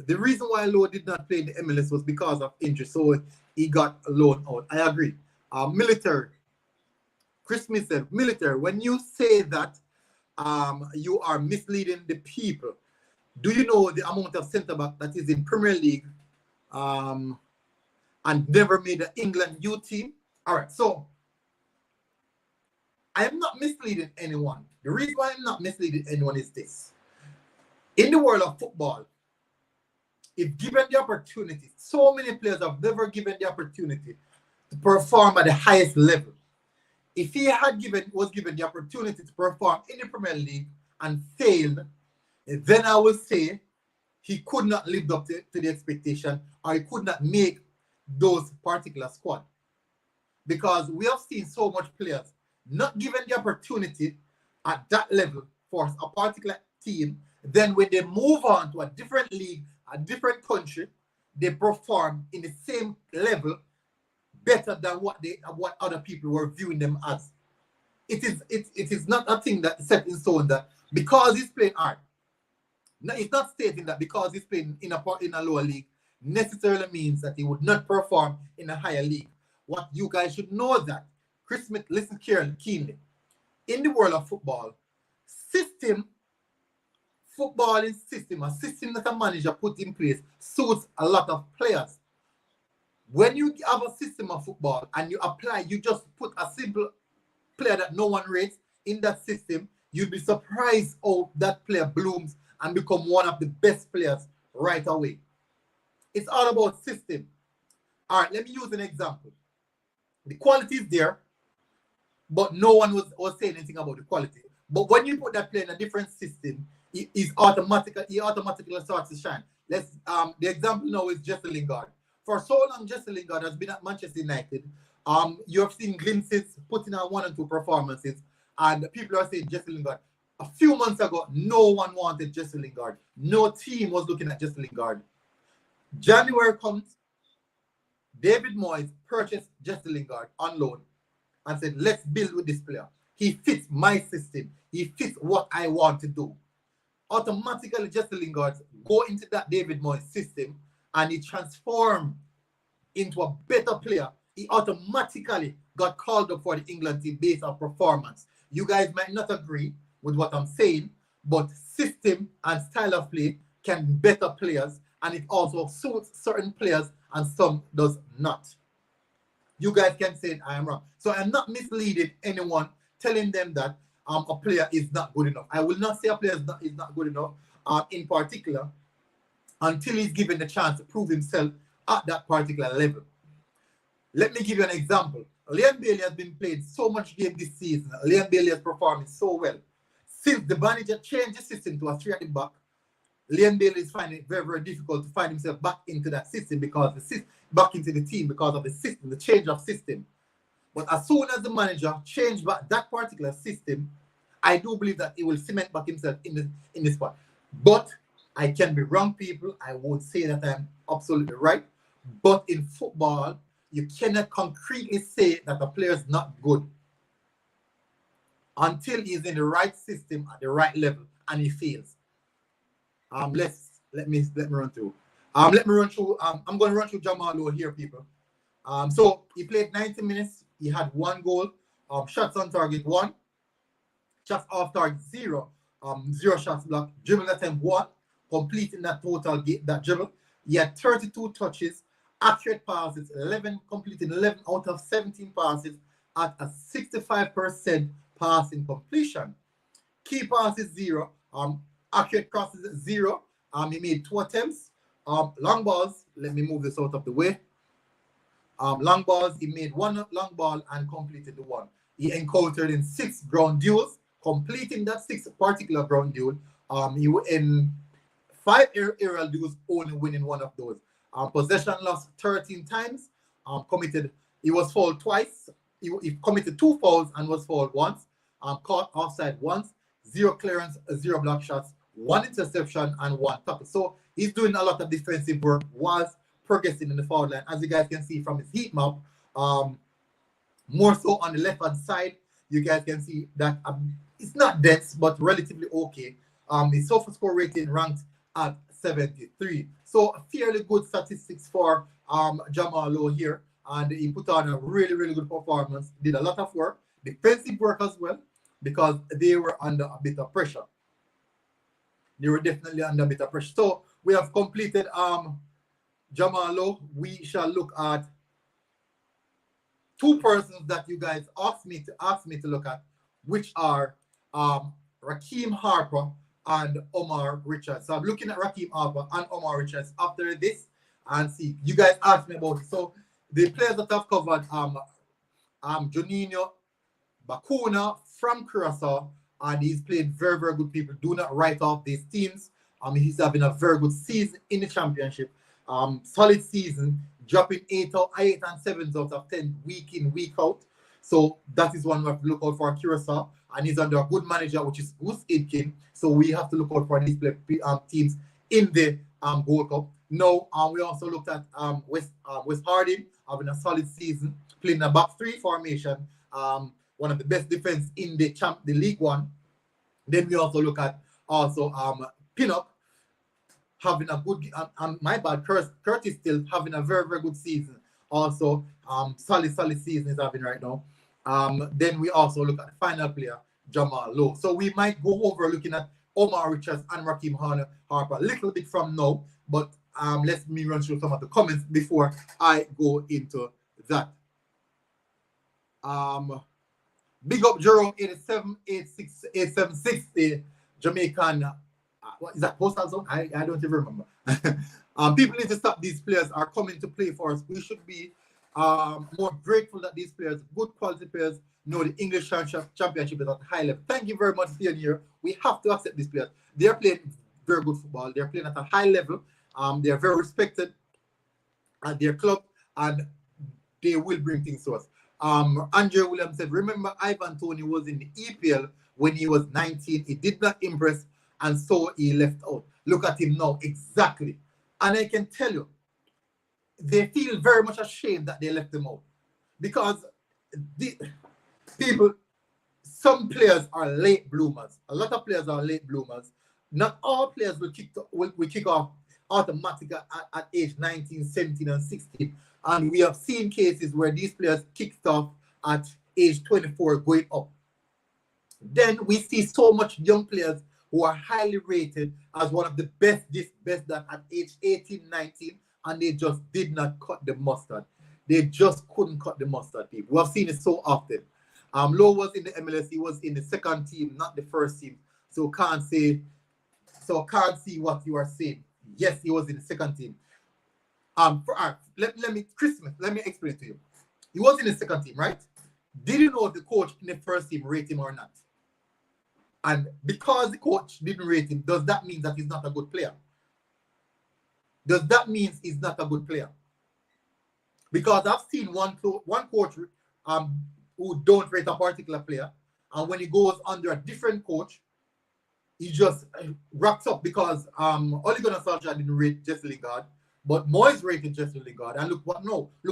The reason why Lowe did not play in the MLS was because of injury, so he got loaned out. I agree. Military. Chris Smith said, military, when you say that you are misleading the people, do you know the amount of centre-back that is in Premier League and never made the England youth team? All right, so I am not misleading anyone. The reason why I'm not misleading anyone is this. In the world of football, if given the opportunity, so many players have never given the opportunity to perform at the highest level. If he was given the opportunity to perform in the Premier League and failed, then I will say he could not live up to the expectation, or he could not make those particular squad. Because we have seen so much players not given the opportunity at that level for a particular team, then when they move on to a different league, a different country, they perform in the same level better than what other people were viewing them as. It is not a thing that's set in stone that because he's playing hard. No, it's not stating that because he's playing in a lower league necessarily means that he would not perform in a higher league. What you guys should know that, Chris Smith, listen keenly. In the world of football, footballing system, a system that a manager put in place suits a lot of players. When you have a system of football and you apply, you just put a simple player that no one rates in that system, you'd be surprised how that player blooms and become one of the best players right away. It's all about system. All right, let me use an example. The quality is there, but no one was saying anything about the quality. But when you put that player in a different system, he automatically starts to shine. The example now is Jesse Lingard. For so long, Jesse Lingard has been at Manchester United. You have seen glimpses, putting out 1 and 2 performances, and people are saying Jesse Lingard. A few months ago, no one wanted Jesse Lingard. No team was looking at Jesse Lingard. January comes, David Moyes purchased Jesse Lingard on loan and said, let's build with this player. He fits my system. He fits what I want to do. Automatically, Jesse Lingard go into that David Moyes system and he transformed into a better player. He automatically got called up for the England team based on performance. You guys might not agree with what I'm saying, but system and style of play can be better players, and it also suits certain players and some does not. You guys can say I am wrong. So I'm not misleading anyone telling them that a player is not good enough. I will not say a player is not good enough in particular until he's given the chance to prove himself at that particular level. Let me give you an example. Leon Bailey has been played so much game this season. Leon Bailey has performed so well. Since the manager changed the system to a 3 at the back, Leon Bailey is finding it very, very difficult to find himself back into that system back into the team because of the system, the change of system. But as soon as the manager changed back that particular system, I do believe that he will cement back himself in the spot. But I can be wrong, people. I won't say that I'm absolutely right. But in football, you cannot concretely say that a player is not good until he's in the right system at the right level and he fails. Let me run through. I'm going to run through Jamal Lowe here, people. So he played 90 minutes. He had 1 goal. Shots on target 1. Shots off target 0. 0 shots blocked. Dribble attempt 1. Completing that total that dribble. He had 32 touches. Accurate passes 11. Completing 11 out of 17 passes at a 65% passing completion. Key passes 0. Accurate crosses 0. He made 2 attempts. Long balls, let me move this out of the way. Long balls, he made 1 long ball and completed the 1. He encountered in 6 ground duels, completing that 6 particular ground duel. He was in 5 aerial duels, only winning 1 of those. Possession lost 13 times. He was fouled twice. He committed 2 fouls and was fouled once. Caught offside once. 0 clearance, 0 block shots, 1 interception, and 1 tackle. So he's doing a lot of defensive work whilst progressing in the forward line. As you guys can see from his heat map, more so on the left-hand side, you guys can see that it's not dense, but relatively okay. His sofa score rating ranked at 73. So fairly good statistics for Jamal Lowe here. And he put on a really, really good performance. Did a lot of work, defensive work as well, because they were under a bit of pressure. They were definitely under a bit of pressure. So we have completed Jamal Lowe. We shall look at 2 persons that you guys asked me to look at, which are Rakeem Harper and Omar Richards. So I'm looking at Rakeem Harper and Omar Richards after this and see. You guys asked me about it. So the players that I've covered, Juninho Bacuna from Curacao, and he's played very, very good. People do not write off these teams. He's having a very good season in the championship. Solid season, dropping 8 and 7 out of 10 week in, week out. So that is one we have to look out for Curacao. And he's under a good manager, which is Wes Harding. So we have to look out for these teams in the Worldcup. Now, we also looked at Wes Harding having a solid season, playing a back 3 formation. One of the best defense in the League One. Then we also look at Pinnock having a good Curtis still having a very, very good season. Also, solid season is having right now. Then we also look at the final player, Jamal Lowe. So we might go over looking at Omar Richards and Rakeem Harper a little bit from now, but let me run through some of the comments before I go into that. Big up Jerome 87 86 8760 Jamaican. What is that postal zone? I don't even remember. People need to stop. These players are coming to play for us. We should be more grateful that these players, good quality players, know the English Championship is at a high level. Thank you very much, Ian here. We have to accept these players. They're playing very good football. They're playing at a high level. They're very respected at their club, and they will bring things to us. Andrew Williams said, remember Ivan Toney was in the EPL when he was 19. He did not impress, and so he left out. Look at him now, exactly. And I can tell you, they feel very much ashamed that they left him out. Because some players are late bloomers. A lot of players are late bloomers. Not all players will kick off automatically at age 19, 17, and 16. And we have seen cases where these players kicked off at age 24 going up. Then we see so much young players who are highly rated as one of the best, that at age 18, 19, and they just did not cut the mustard. They just couldn't cut the mustard, people. We have seen it so often. Lowe was in the MLS. He was in the second team, not the first team. So can't see what you are saying. Yes, he was in the second team. Let me explain to you. He was in the second team, right? Did you know if the coach in the first team rate him or not? And because the coach didn't rate him, does that mean that he's not a good player? Does that mean he's not a good player? Because I've seen one coach who don't rate a particular player, and when he goes under a different coach, he just racks up because Ole Gunnar Solskjaer didn't rate Jesse Lingard, but Moyes rated Jesse Lingard. And look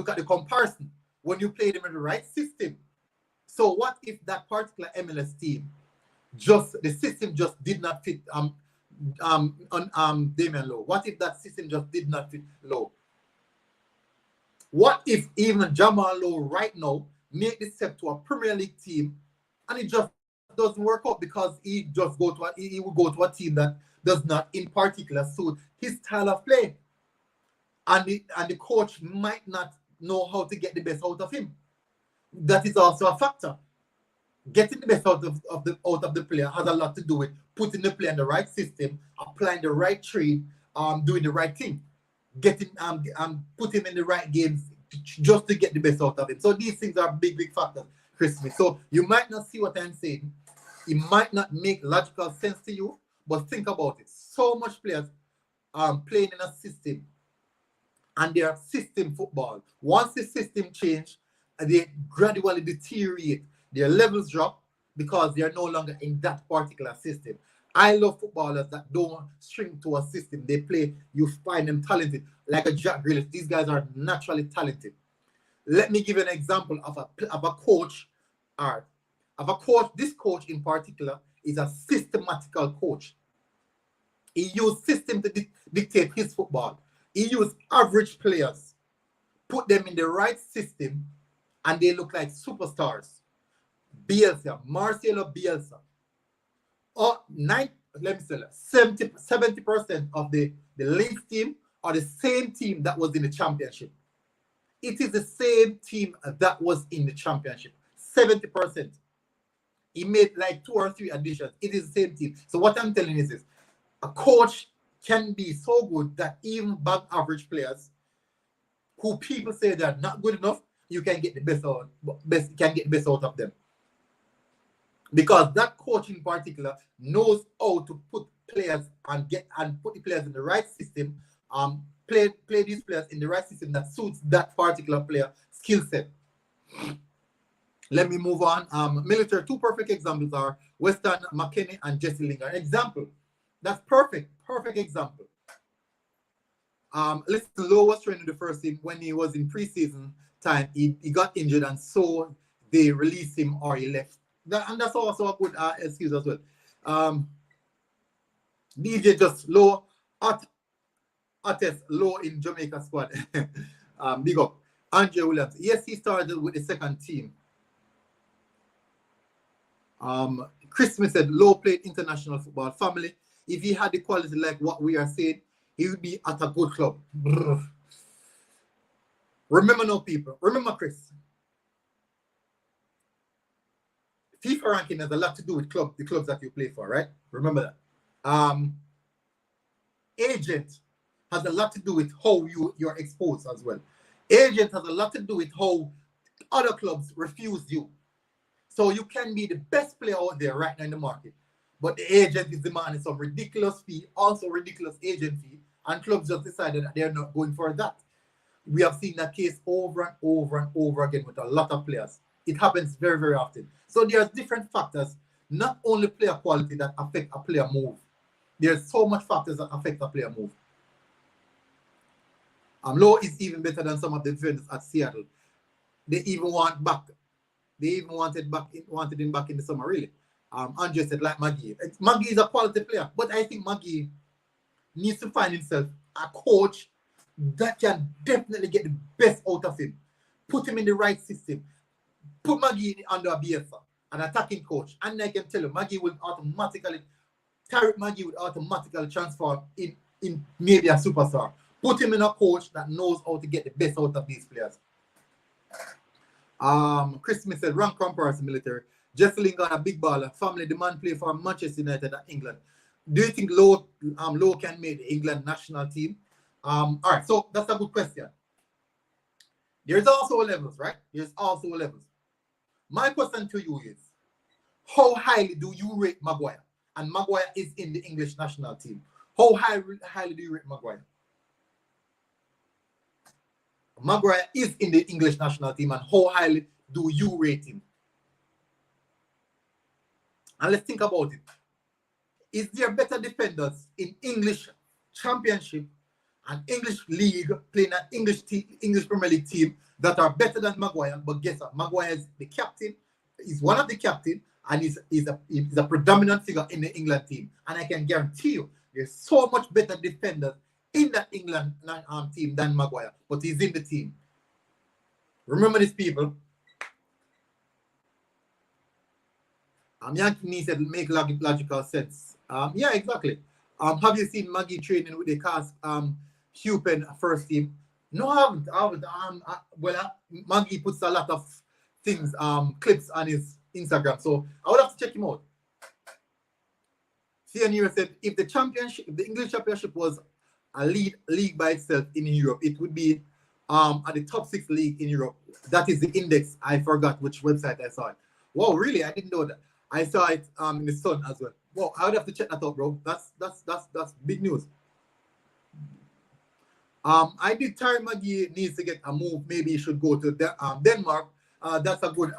at the comparison when you play them in the right system. So what if that particular MLS team, the system just did not fit Damian Lowe? What if that system just did not fit Lowe? What if even Jamal Lowe right now make the step to a Premier League team and it just doesn't work out because he will go to a team that does not in particular suit his style of play, and the coach might not know how to get the best out of him. That is also a factor. Getting the best out of the player has a lot to do with putting the player in the right system, applying the right trade, doing the right thing, getting put him in the right games just to get the best out of him. So these things are big factors, Chris Smith. So you might not see what I'm saying. It might not make logical sense to you, but think about it. So much players playing in a system, and they are system football. Once the system change, they gradually deteriorate. Their levels drop because they are no longer in that particular system. I love footballers that don't string to a system. They play, you find them talented, like a Jack Grealish. These guys are naturally talented. Let me give you an example of a coach. This coach in particular is a systematical coach. He used system to dictate his football. He used average players, put them in the right system, and they look like superstars. Bielsa, Marcelo Bielsa. 70% of the league team are the same team that was in the championship. It is the same team that was in the championship. 70%. He made like 2 or 3 additions. It is the same team. So what I'm telling you is this. A coach can be so good that even bad average players who people say they're not good enough, you can get the best out of them. Because that coach in particular knows how to put players and put the players in the right system, play these players in the right system that suits that particular player skill set. Let me move on. Military, 2 perfect examples are Weston McKennie and Jesse Lingard. Example. That's perfect example. Listen, Lowe was training the first team when he was in preseason time. He got injured, and so they released him or he left. And that's also a good excuse as well. DJ just Lowe, Lowe in Jamaica squad. Big up. Andrew Williams. Yes, he started with the second team. Christmas said Lowe played international football. Family, if he had the quality like what we are saying, he would be at a good club. Remember now, people. Remember, Chris. FIFA ranking has a lot to do with the clubs that you play for, right? Remember that. Agent has a lot to do with how you're exposed as well. Agent has a lot to do with how other clubs refuse you. So you can be the best player out there right now in the market, but the agent is demanding some ridiculous fee, also ridiculous agent fee, and clubs just decided that they're not going for that. We have seen that case over and over and over again with a lot of players. It happens very, very often. So there's different factors, not only player quality that affect a player move. There's so much factors that affect a player move. Lowe is even better than some of the defenders at Seattle. They even want back. They even wanted him back in the summer, really. Andre said, like Maggie. Maggie is a quality player, but I think Maggie needs to find himself a coach that can definitely get the best out of him. Put him in the right system. Put Maggie under a BSA, an attacking coach. And I can tell you, Maggie will automatically transform in maybe a superstar. Put him in a coach that knows how to get the best out of these players. Chris Smith said, rank comparison military. Jesse Lingard, a big baller. Family, the man play for Manchester United at England. Do you think Lowe can make the England national team? All right, so that's a good question. There's also levels, right? There's also levels. My question to you is, how highly do you rate Maguire? And Maguire is in the English national team. How highly do you rate Maguire? Maguire is in the English national team, and how highly do you rate him? And let's think about it. Is there better defenders in English Championship and English League playing an English Premier League team that are better than Maguire? But guess what? Maguire is the captain. He's one of the captain, and he's a predominant figure in the England team. And I can guarantee you, there's so much better defenders in that England team than Maguire, but he's in the team. Remember these people. Yankee said make logical sense. Yeah, exactly. Have you seen Maggie training with the cast Hupen first team? No, I haven't. Maggie puts a lot of things, clips on his Instagram, so I would have to check him out. CNU said if the English Championship was a league by itself in Europe, it would be at the top 6 league in Europe. That is the index. I forgot which website I saw it. Whoa, really? I didn't know that. I saw it in the Sun as well. Well, I would have to check that out, bro. That's big news. I think Terry Maggie needs to get a move. Maybe he should go to Denmark. That's a good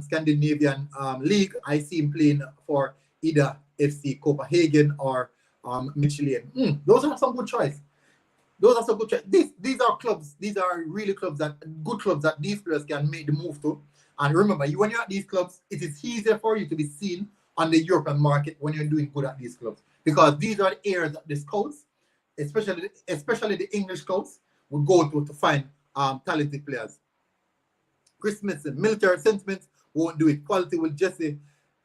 Scandinavian league. I see him playing for either FC Copenhagen or Michelin. Those are some good choices. These are clubs. These are really clubs good clubs that these players can make the move to. And remember, when you're at these clubs, it is easier for you to be seen on the European market when you're doing good at these clubs, because these are the areas that the scouts, especially the English scouts, would go to find talented players. Chris Smith said, military sentiments won't do it. Quality will Jesse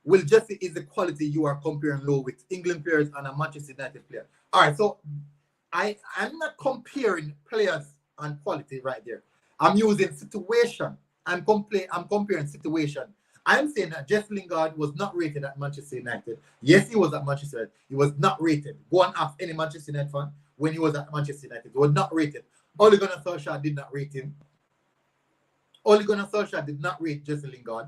is the quality you are comparing Lowe with England players and a Manchester United player. All right, so I'm not comparing players and quality right there. I'm using situation. I'm comparing situation. I'm saying that Jesse Lingard was not rated at Manchester United. Yes, he was at Manchester United. He was not rated. Go and ask any Manchester United fan when he was at Manchester United. He was not rated. Ole Gunnar Solskjaer did not rate him. Ole Gunnar Solskjaer did not rate Jesse Lingard.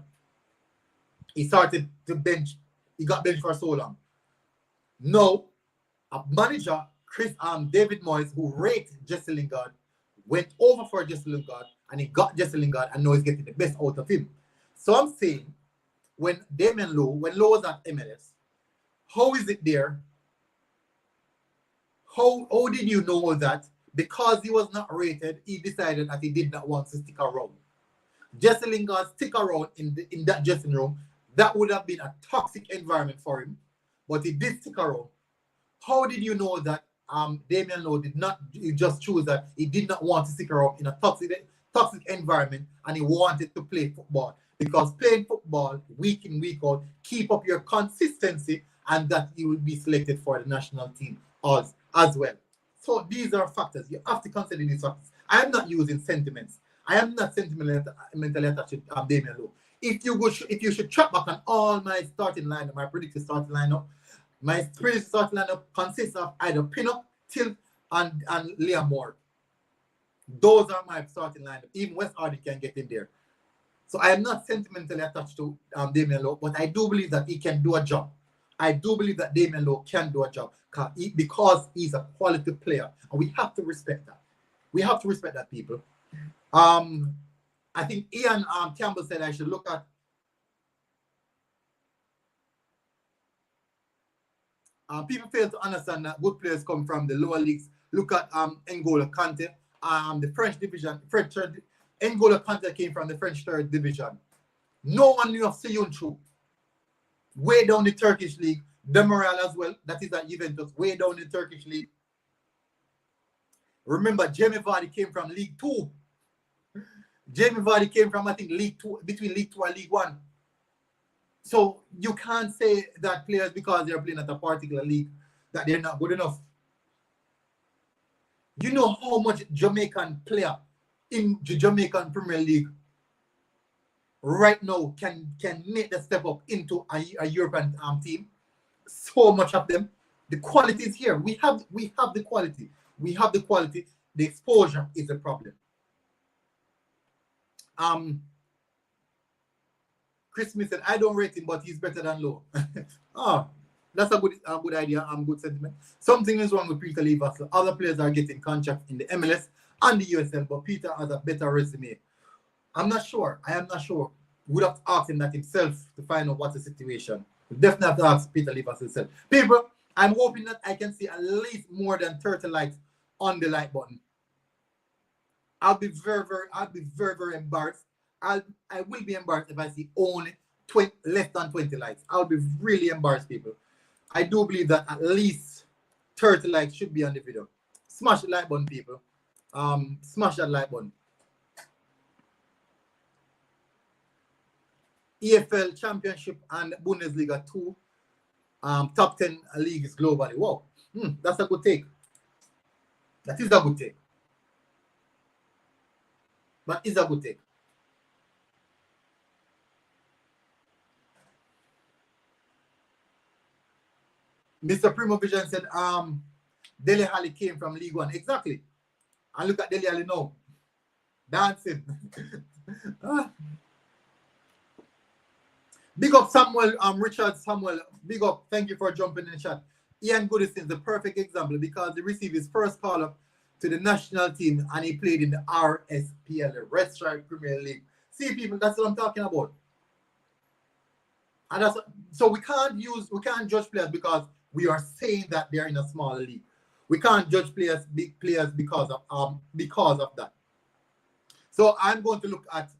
He started to bench. He got benched for so long. No, a manager, David Moyes, who rated Jesse Lingard, went over for Jesse Lingard, and he got Jesse Lingard, and now he's getting the best out of him. So I'm saying, when Lowe was at MLS, how is it there? How did you know that? Because he was not rated, he decided that he did not want to stick around. Jesse Lingard stick around in that dressing room. That would have been a toxic environment for him, but he did stick around. How did you know that Damian Lowe did not just choose that he did not want to stick around in a toxic environment, and he wanted to play football? Because playing football week in, week out, keep up your consistency, and that you will be selected for the national team as well. So these are factors. You have to consider these factors. I am not using sentiments. I am not sentimentally attached to Damian Lowe. if you should track back on all my starting lineup, my predicted starting lineup, my predicted starting lineup consists of either Pinnock, Tilt, and Liam Moore. Those are my starting lineup. Even Wes Harding can get in there. So I am not sentimentally attached to Damian Lowe, but I do believe that he can do a job. I do believe that Damian Lowe can do a job because he's a quality player, and we have to respect that. We have to respect that, people. I think Ian Campbell said I should look at people fail to understand that good players come from the lower leagues. Look at N'Golo Kante, the French division. N'Golo Kante came from the French third division. No one knew of Seyuncu. Way down the Turkish league. Demiral as well. That is at Juventus. Way down the Turkish league. Remember, Jamie Vardy came from League 2. Jamie Vardy came from, I think, League 2, between League 2 and League 1. So you can't say that players, because they're playing at a particular league, that they're not good enough. You know how much Jamaican player in the Jamaican Premier League right now can make the step up into a European team? So much of them. The quality is here. We have the quality. We have the quality. The exposure is a problem. Chris Smith said, I don't rate him, but he's better than Lowe. That's a good idea. Good sentiment. Something is wrong with Peter Lever. So other players are getting contracts in the MLS and the USL, but Peter has a better resume. I'm not sure. I am not sure. We would have to ask him that himself to find out what's the situation. We definitely have to ask Peter Lever himself. People, I'm hoping that I can see at least more than 30 likes on the like button. I'll be very, very embarrassed. I will be embarrassed if I see only less than 20 likes. I'll be really embarrassed, people. I do believe that at least 30 likes should be on the video. Smash the like button, people. Smash that like button. EFL Championship and Bundesliga 2. Top 10 leagues globally. Wow. That's a good take. That is a good take. But it's a good take. Mr. Primo Vision said, Dele Alli came from League One. Exactly. And look at Dele Alli now. Dancing. Big up Samuel, Richards, Samuel. Big up. Thank you for jumping in the chat. Ian Goodison is the perfect example because he received his first call-up to the national team and he played in the RSPL, the Red Stripe Premier League. See, people, that's what I'm talking about. And so we can't judge players because we are saying that they're in a small league. We can't judge big players because of that. So I'm going to look at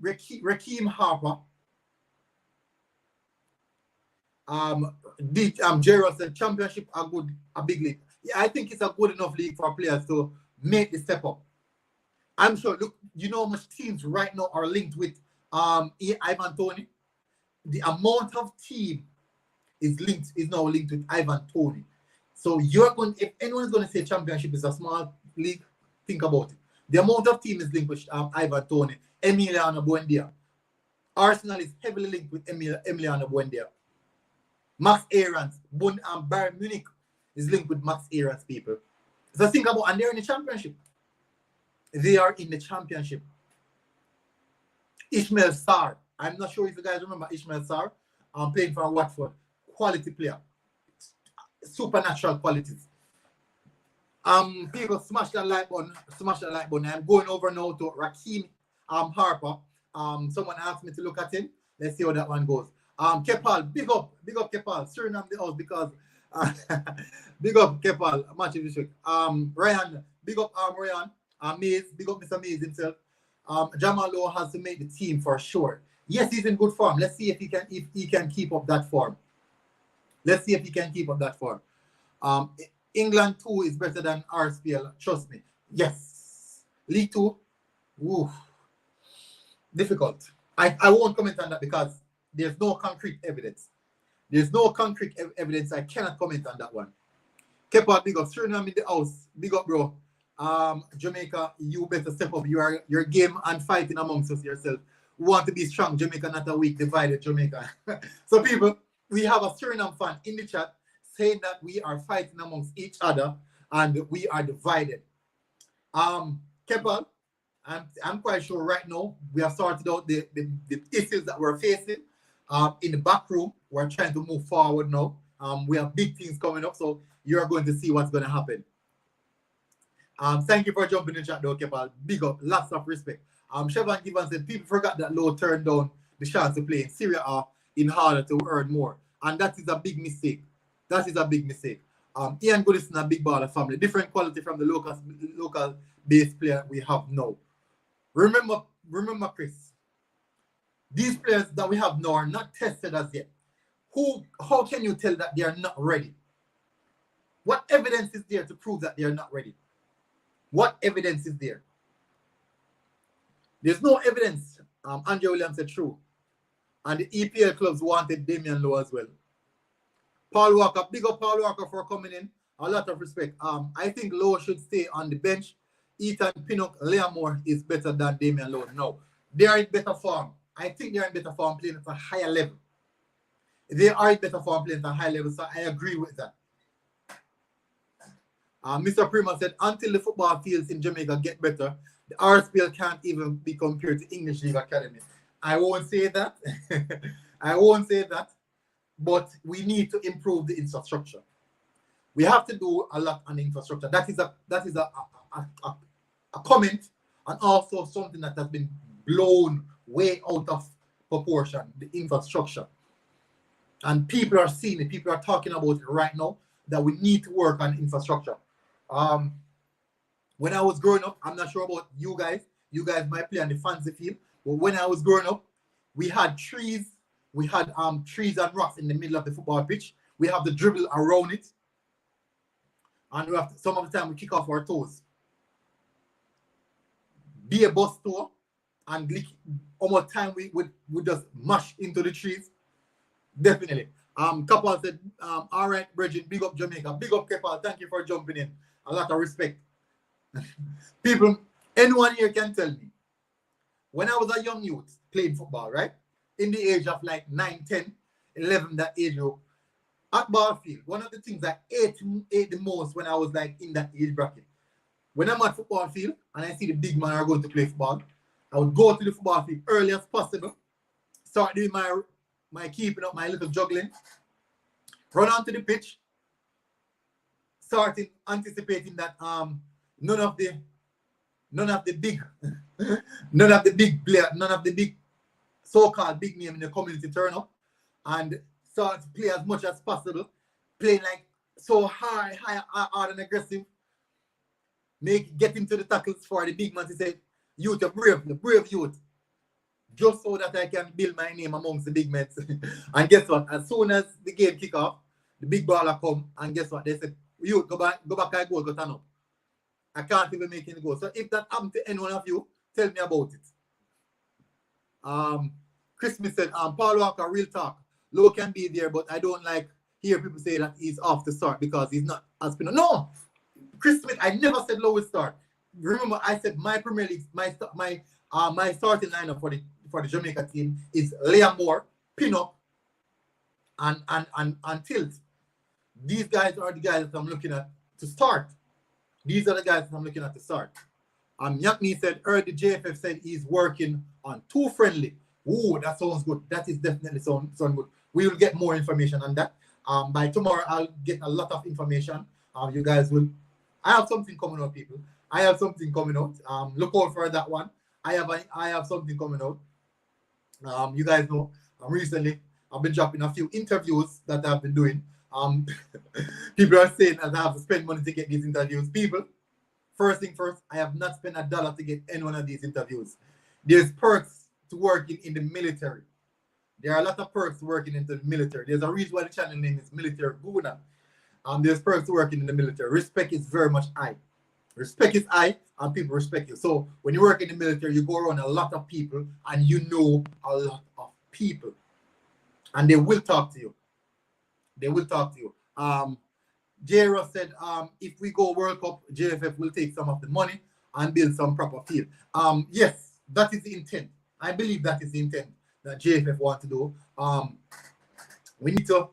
Rakeem Harper. Gerald said championship are good, a big league. Yeah, I think it's a good enough league for players to make the step up. I'm sure. Look, you know how much teams right now are linked with Ivan Toney. The amount of team is now linked with Ivan Toney. So if anyone's going to say championship is a small league, think about it. The amount of team is linked with Ivan Toney, Emiliano Buendia. Arsenal is heavily linked with Emiliano Buendia. Max Aarons, Bayern Munich is linked with Max Aarons, people. So think about, and they're in the championship. They are in the championship. Ismail Sarr. I'm not sure if you guys remember Ismail Sarr. Playing for Watford. Quality player. Supernatural qualities. People, smash that like button. Smash that like button. I'm going over now to Rakeem Harper. Someone asked me to look at him. Let's see how that one goes. Kepal, big up Kepal. Suriname the house because big up Kepal. Match of this week. Ryan, big up Ryan. Maze, big up Mr. Maze himself. Jamal Lowe has to make the team for sure. Yes, he's in good form. Let's see if he can keep up that form. Let's see if he can keep up that form. England 2 is better than RSPL. Trust me. Yes. League 2. Ooh. Difficult. I won't comment on that because there's no concrete evidence. There's no concrete evidence. I cannot comment on that one. Kepa, big up. Suriname in the house. Big up, bro. Jamaica, you better step up your game and fighting amongst us yourself. We want to be strong Jamaica, not a weak, divided Jamaica. So people, we have a Suriname fan in the chat saying that we are fighting amongst each other and we are divided. Keppel, I'm quite sure right now we have sorted out the issues that we're facing. In the back room, we're trying to move forward now. We have big things coming up, so you're going to see what's going to happen. Thank you for jumping in the chat though, Keppel. Big up, lots of respect. Chevron Gibbons said people forgot that Lowe turned down the chance to play in Serie A in order to earn more. And that is a big mistake. That is a big mistake. Ian Goodison, a big baller family. Different quality from the local base player we have now. Remember, Chris, these players that we have now are not tested as yet. How can you tell that they are not ready? What evidence is there to prove that they are not ready? What evidence is there? There's no evidence. Andrew Williams said true. And the EPL clubs wanted Damian Lowe as well. Paul Walker, big up Paul Walker for coming in. A lot of respect. I think Lowe should stay on the bench. Ethan Pinnock, Liam Moore is better than Damian Lowe. No, they are in better form. I think they are in better form playing at a higher level. They are in better form playing at a high level, so I agree with that. Mr. Prima said, until the football fields in Jamaica get better, the RSPL can't even be compared to English League Academy. I won't say that. I won't say that. But we need to improve the infrastructure. We have to do a lot on infrastructure. That is a comment, and also something that has been blown way out of proportion, the infrastructure. And people are seeing it. People are talking about it right now, that we need to work on infrastructure. When I was growing up, I'm not sure about you guys. You guys might play on the fancy field. But when I was growing up, we had trees. We had trees and rocks in the middle of the football pitch. We have the dribble around it. And we have to, some of the time we kick off our toes. Be a bus tour. And how much time we just mash into the trees. Definitely. Couple said, all right, Bridget, big up Jamaica. Big up Keppel. Thank you for jumping in. A lot of respect. People, anyone here can tell me, when I was a young youth playing football, right? In the age of like 9, 10, 11, that age group, at ball field, one of the things I ate the most when I was like in that age bracket, when I'm at football field and I see the big man are going to play football, I would go to the football field early as possible, start doing my keeping up, my little juggling, run onto the pitch, starting anticipating that none of the big so-called big name in the community turn up, and start to play as much as possible, playing like so hard and aggressive, get into the tackles for the big man to say, youth, you're brave youth, just so that I can build my name amongst the big men. And guess what? As soon as the game kick off, the big baller come, and guess what? They said, you go back and goal, go turn up. I can't even make any goal. So if that happened to any one of you, tell me about it. Chris Smith said, Paul Walker, real talk. Lowe can be there, but I don't like hear people say that he's off the start because he's not as spinner. No, Chris Smith, I never said Lowe will start. Remember, I said my Premier League, my starting lineup for the Jamaica team is Liam Moore, Pinnock, and Tilt. These guys are the guys that I'm looking at to start. These are the guys that I'm looking at to start. Yakni said, the JFF said he's working on too friendly. Ooh, that sounds good. That is definitely sound good. We will get more information on that. By tomorrow, I'll get a lot of information. You guys will. I have something coming out, people. I have something coming out. Look out for that one. I have something coming out. You guys know, recently I've been dropping a few interviews that I've been doing. People are saying that I have to spend money to get these interviews. People, first thing first, I have not spent $1 to get any one of these interviews. There's perks to working in the military. There are a lot of perks to working into the military. There's a reason why the channel name is Military Guna. There's perks to working in the military. Respect is very much high. Respect is high, and people respect you. So when you work in the military, you go around a lot of people, and you know a lot of people, and they will talk to you. They will talk to you. J. Ross said, if we go World Cup, JFF will take some of the money and build some proper field. Yes, that is the intent. I believe that is the intent that JFF want to do. We need to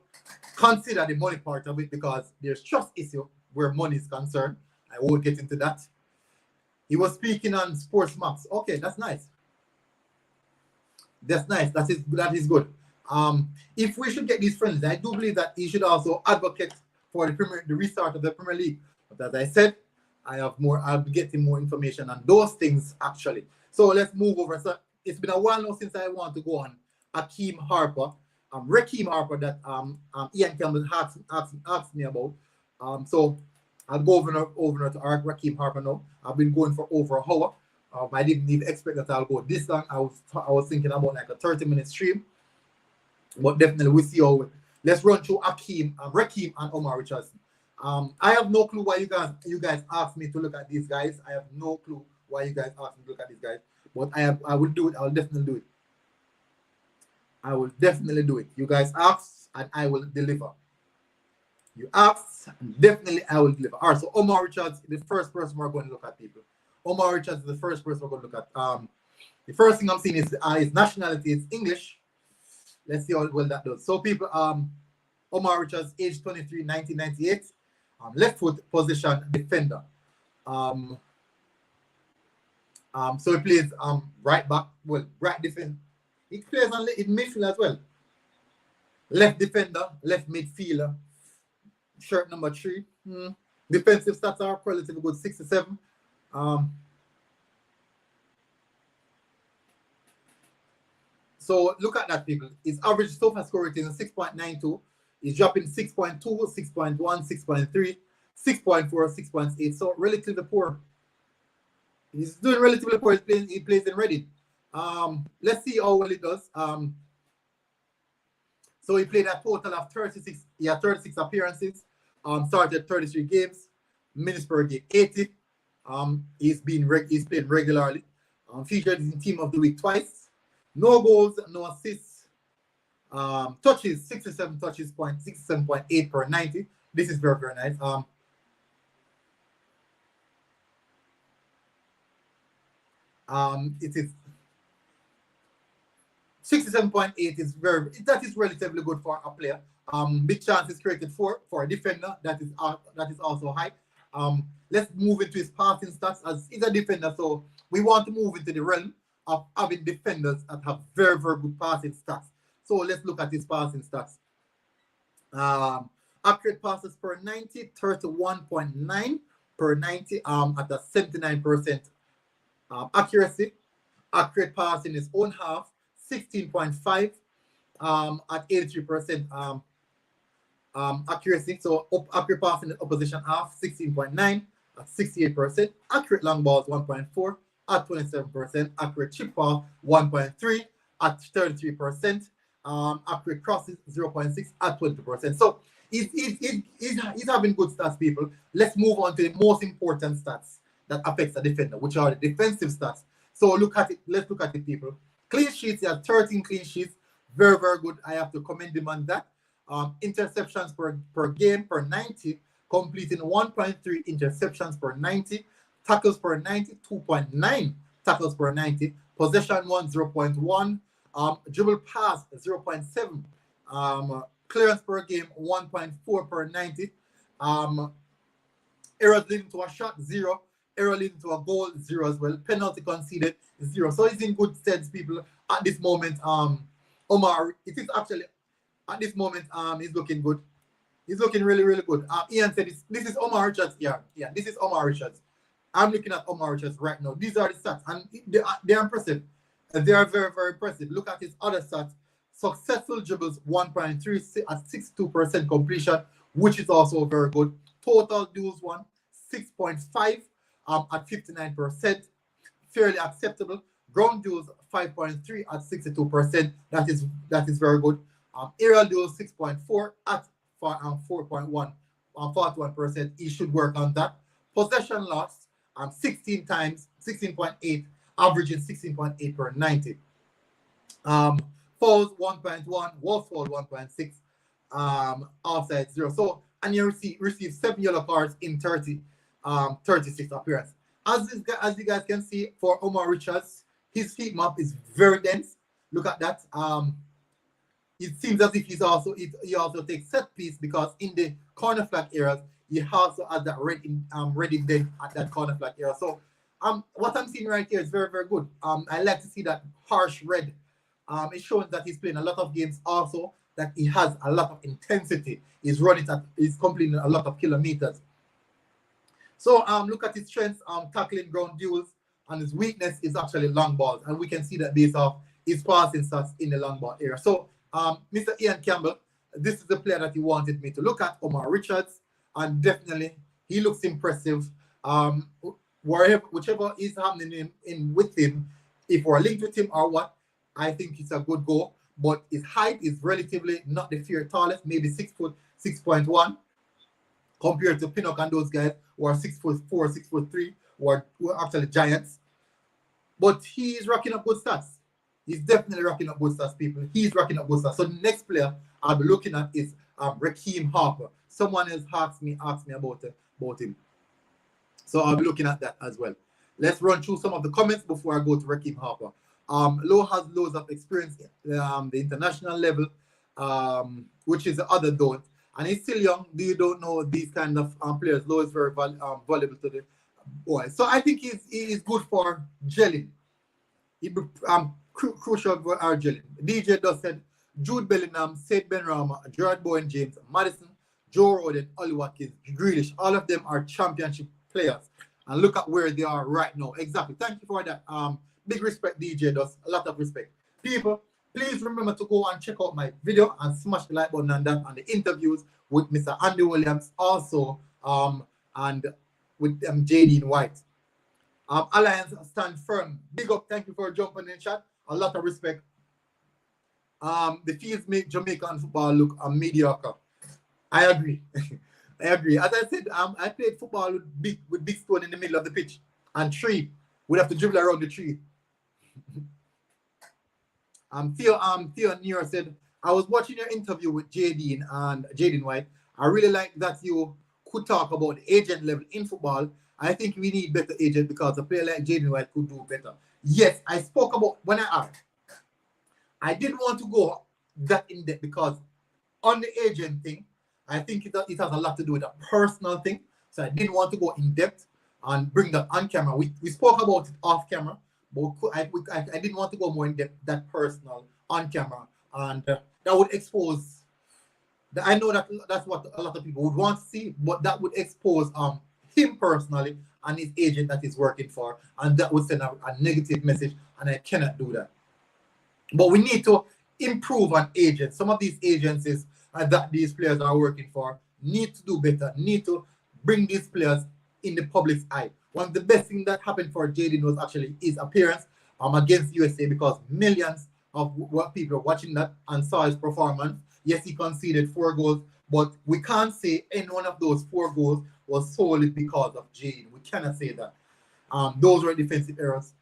consider the money part of it because there's trust issue where money is concerned. I won't get into that. He was speaking on Sports Max. Okay, that's nice. That's nice. That is good. If we should get these friends, I do believe that he should also advocate for the restart of the Premier League. But as I said, I'll be getting more information on those things actually. So let's move over. So it's been a while now since I want to go on Rakeem Harper. Rakeem Harper that Ian Campbell asked me about. So I'll go over to Rakeem Harper now. I've been going for over an hour. I didn't even expect that I'll go this long. I was thinking about like a 30-minute stream. But definitely we'll see how. Let's run through Rakeem and Omar Richards. I have no clue why you guys asked me to look at these guys. I have no clue why you guys asked me to look at these guys. But I will do it. I will definitely do it. I will definitely do it. You guys ask and I will deliver. You ask, definitely I will deliver. All right, so Omar Richards is the first person we're going to look at, people. Omar Richards is the first person we're going to look at. The first thing I'm seeing is his nationality is English. Let's see how well that does. So people, Omar Richards, age 23, 1998. Left foot position defender. So he plays right back, right defender. He plays in midfield as well. Left defender, left midfielder. Shirt number 3. Defensive stats are relatively good, 67. So look at that, people. His average SOFA score rating is 6.92. He's dropping 6.2, 6.1, 6.3, 6.4, 6.8. So relatively poor. He's doing relatively poor. He plays in Reading. Let's see how well he does. So he played a total of 36. He had 36 appearances. Started 33 games. Minutes per game 80. He's played regularly. Featured in Team of the Week twice. No goals, no assists. Touches 67 touches, 67.8 per 90. This is very, very nice. It is 67.8 is that is relatively good for a player. Big chances created for a defender, that is also high. Let's move into his passing stats as he's a defender, so we want to move into the realm of having defenders that have very, very good passing stats. So let's look at his passing stats. Accurate passes per 90, 31.9 per 90 at a 79% accuracy. Accurate pass in his own half, 16.5 at 83% accuracy. So accurate pass in the opposition half, 16.9 at 68%. Accurate long balls, 1.4 at 27%. Accurate chip ball, 1.3 at 33%. Accurate crosses, 0.6 at 20%. So he's having good stats, people. Let's move on to the most important stats that affects a defender, which are the defensive stats. So look at it. Let's look at it, people. Clean sheets, he has 13 clean sheets. Very, very good. I have to commend him on that. Interceptions per game per 90, completing 1.3 interceptions per 90. Tackles per 90, 2.9 tackles per 90. Possession 1, 0.1. Dribble pass, 0.7. Clearance per game, 1.4 per 90. Errors leading to a shot, 0. Error leading to a goal, 0 as well. Penalty conceded, 0. So he's in good stead, people. At this moment, Omar, it is actually, at this moment, he's looking good. He's looking really, really good. Ian said, this is Omar Richards. Yeah, this is Omar Richards. I'm looking at Omar Richards right now. These are the stats, and they're impressive. They are very, very impressive. Look at his other stats. Successful dribbles, 1.3 at 62% completion, which is also very good. Total duels, 6.5 at 59%. Fairly acceptable. Ground duels, 5.3 at 62%. That is very good. Aerial duels, 6.4 at 4.1 41%. He should work on that. Possession loss, 16 times, 16.8, averaging 16.8 per 90. Fouls 1.1, was fouled 1.6, offside 0. So, and you receive 7 yellow cards in 36 appearances. As you guys can see, for Omar Richards, His feet map is very dense. Look at that. It seems as if he also takes set piece, because in the corner flag areas he also has that red indent at that corner flag area. So what I'm seeing right here is very, very good. I like to see that harsh red. It shows that he's playing a lot of games, also that he has a lot of intensity. He's completing a lot of kilometers. So look at his strengths, tackling ground duels, and his weakness is actually long balls, and we can see that based off his passing stats in the long ball area. So Mr. Ian Campbell, this is the player that he wanted me to look at, Omar Richards, and definitely he looks impressive. Whichever is happening with him, if we're linked with him or what, I think it's a good goal. But his height is relatively not the fear tallest, maybe 6 foot 6.1, compared to Pinnock and those guys who are 6'4", 6'3", who are actually giants. But he is racking up good stats. He's definitely racking up good stats, people. He's racking up good stats. So the next player I'll be looking at is Rakeem Harper. Someone else asked me about him. So I'll be looking at that as well. Let's run through some of the comments before I go to Rakeem Harper. Lowe has loads of experience at the international level, which is the other don't. And he's still young. You don't know these kind of players. Lowe is very valuable to the Boyz. So I think he's good for gelling. He'd be crucial for our gelling. DJ Dust said Jude Bellingham, St. Benrahma, Gerard Bowen James, Madison, Joe Roden, Ollie Watkins, Grealish. All of them are championship players. And look at where they are right now. Exactly. Thank you for that. Big respect, DJ Dust. A lot of respect. People, please remember to go and check out my video and smash the like button on that, and the interviews with Mr. Andy Williams also, and with JD White. Alliance stand firm. Big up. Thank you for jumping in chat. A lot of respect. The fields make Jamaican football look mediocre. I agree. I agree. As I said, I played football with big stone in the middle of the pitch and tree. We'd have to dribble around the tree. Theo Near said, I was watching your interview with Jaden and Jaden White. I really like that you could talk about the agent level in football. I think we need better agent, because a player like Jaden White could do better. Yes, I spoke about when I didn't want to go that in depth, because on the agent thing, I think it has a lot to do with a personal thing. So I didn't want to go in depth and bring that on camera. We spoke about it off camera, but I didn't want to go more in depth, that personal on camera, and that would expose. I know that's what a lot of people would want to see, but that would expose him personally and his agent that he's working for, and that would send a negative message, and I cannot do that. But we need to improve on agents. Some of these agencies that these players are working for need to do better, need to bring these players in the public's eye. One of the best things that happened for Jaden was actually his appearance against USA, because millions of people watching that and saw his performance. Yes, he conceded 4 goals, but we can't say any one of those 4 goals was solely because of Jaden. We cannot say that. Those were defensive errors.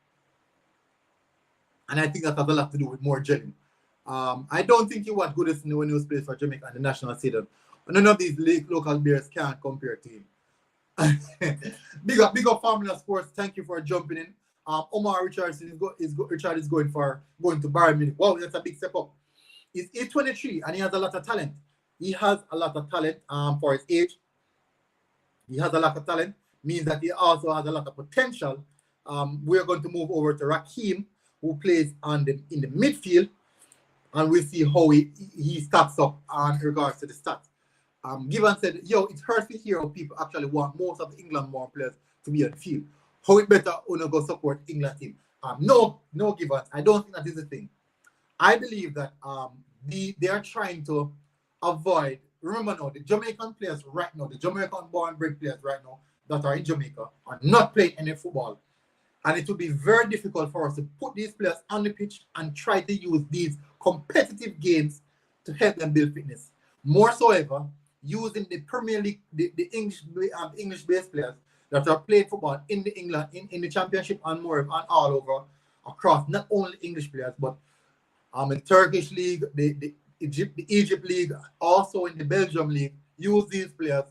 And I think that has a lot to do with more gelling. I don't think he was good when he was playing for Jamaica and the national stadium. None of these local bears can't compare to him. big up Formula Sports. Thank you for jumping in. Omar Richards is going to Bayern Munich. Wow, that's a big step up. He's 23 and he has a lot of talent. He has a lot of talent for his age. He has a lot of talent. Means that he also has a lot of potential. We're going to move over to Rakeem, who plays in the midfield, and we'll see how he stacks up in regards to the stats. Given said, it hurts to hear how people actually want most of the England-born players to be on the field. How it better go support England team? No, Given. I don't think that is the thing. I believe that they are trying to avoid. Remember now, the Jamaican players right now, the Jamaican-born bred players right now that are in Jamaica are not playing any football. And it will be very difficult for us to put these players on the pitch and try to use these competitive games to help them build fitness. More so ever, using the Premier League, the English-based players that are playing football in the England, in the Championship and more and all over across, not only English players, but in Turkish League, the Egypt League, also in the Belgium League, use these players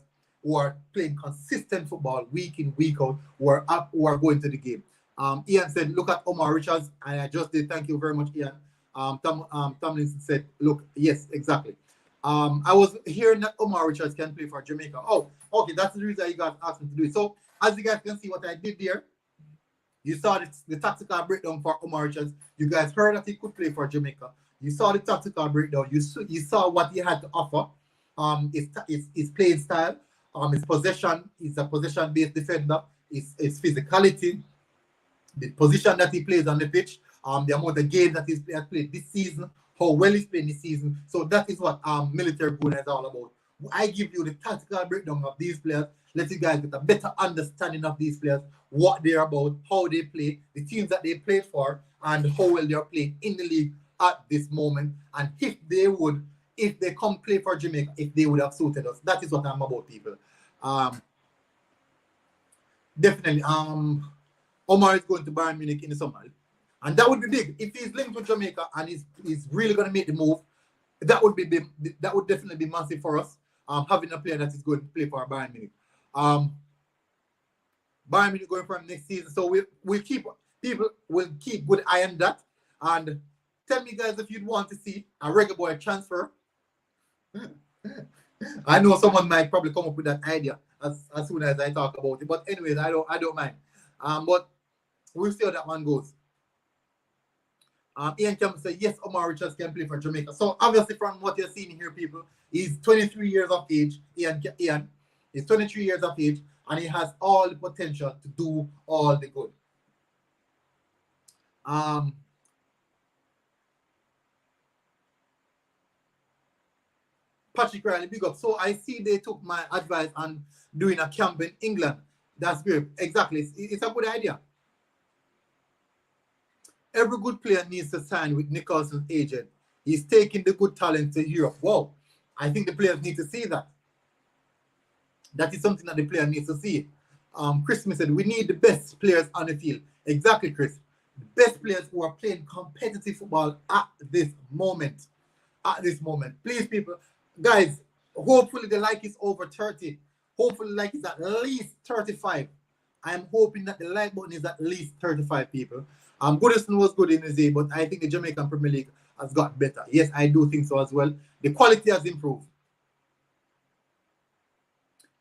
who are playing consistent football week in, week out, who are going to the game. Ian said, look at Omar Richards, and I just did. Thank you very much, Ian. Tomlinson said, look, yes, exactly. I was hearing that Omar Richards can play for Jamaica. Oh, okay, that's the reason you guys asked me to do it. So, as you guys can see what I did there, you saw the tactical breakdown for Omar Richards. You guys heard that he could play for Jamaica. You saw the tactical breakdown. You saw what he had to offer. His playing style, his possession. He's a possession-based defender. His physicality, the position that he plays on the pitch, the amount of games that he's played this season, how well he's playing this season. So that is what Military Guna is all about. I give you the tactical breakdown of these players, let you guys get a better understanding of these players, what they're about, how they play, the teams that they played for, and how well they're playing in the league at this moment. And if they come play for Jamaica, if they would have suited us. That is what I'm about, people. Definitely. Omar is going to Bayern Munich in the summer. And that would be big. If he's linked with Jamaica and he's really going to make the move, that would definitely be massive for us. Having a player that is going to play for Bayern Munich. Bayern Munich going for him next season. So people will keep good eye on that. And tell me, guys, if you'd want to see a ReggaeBoy transfer. I know someone might probably come up with that idea as soon as I talk about it. But anyways, I don't mind. But we'll see how that one goes. Ian Campbell said, yes, Omar Richards can play for Jamaica. So obviously from what you're seeing here, people, he's 23 years of age. Ian is 23 years of age, and he has all the potential to do all the good. Patrick Riley, big up. So I see they took my advice on doing a camp in England. That's great. Exactly. It's a good idea. Every good player needs to sign with Nicholson's agent. He's taking the good talent to Europe. Wow. I think the players need to see that. That is something that the player needs to see. Chris Smith said, we need the best players on the field. Exactly, Chris. The best players who are playing competitive football at this moment. At this moment. Please, people. Guys, hopefully the like is over 30. Hopefully the like is at least 35. I'm hoping that the like button is at least 35 people. Goodison was good in the day, but I think the Jamaican Premier League has got better. Yes, I do think so as well. The quality has improved.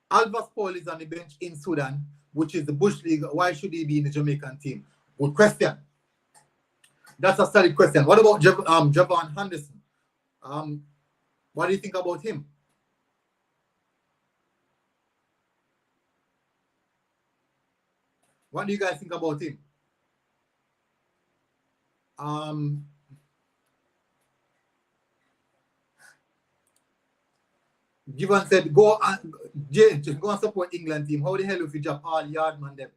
Alvas Paul is on the bench in Sudan, which is the Bush League. Why should he be in the Jamaican team? Good question. That's a solid question. What about Javon Henderson? What do you think about him? What do you guys think about him? Given said, go and support England team. How the hell if you drop all Yardman them?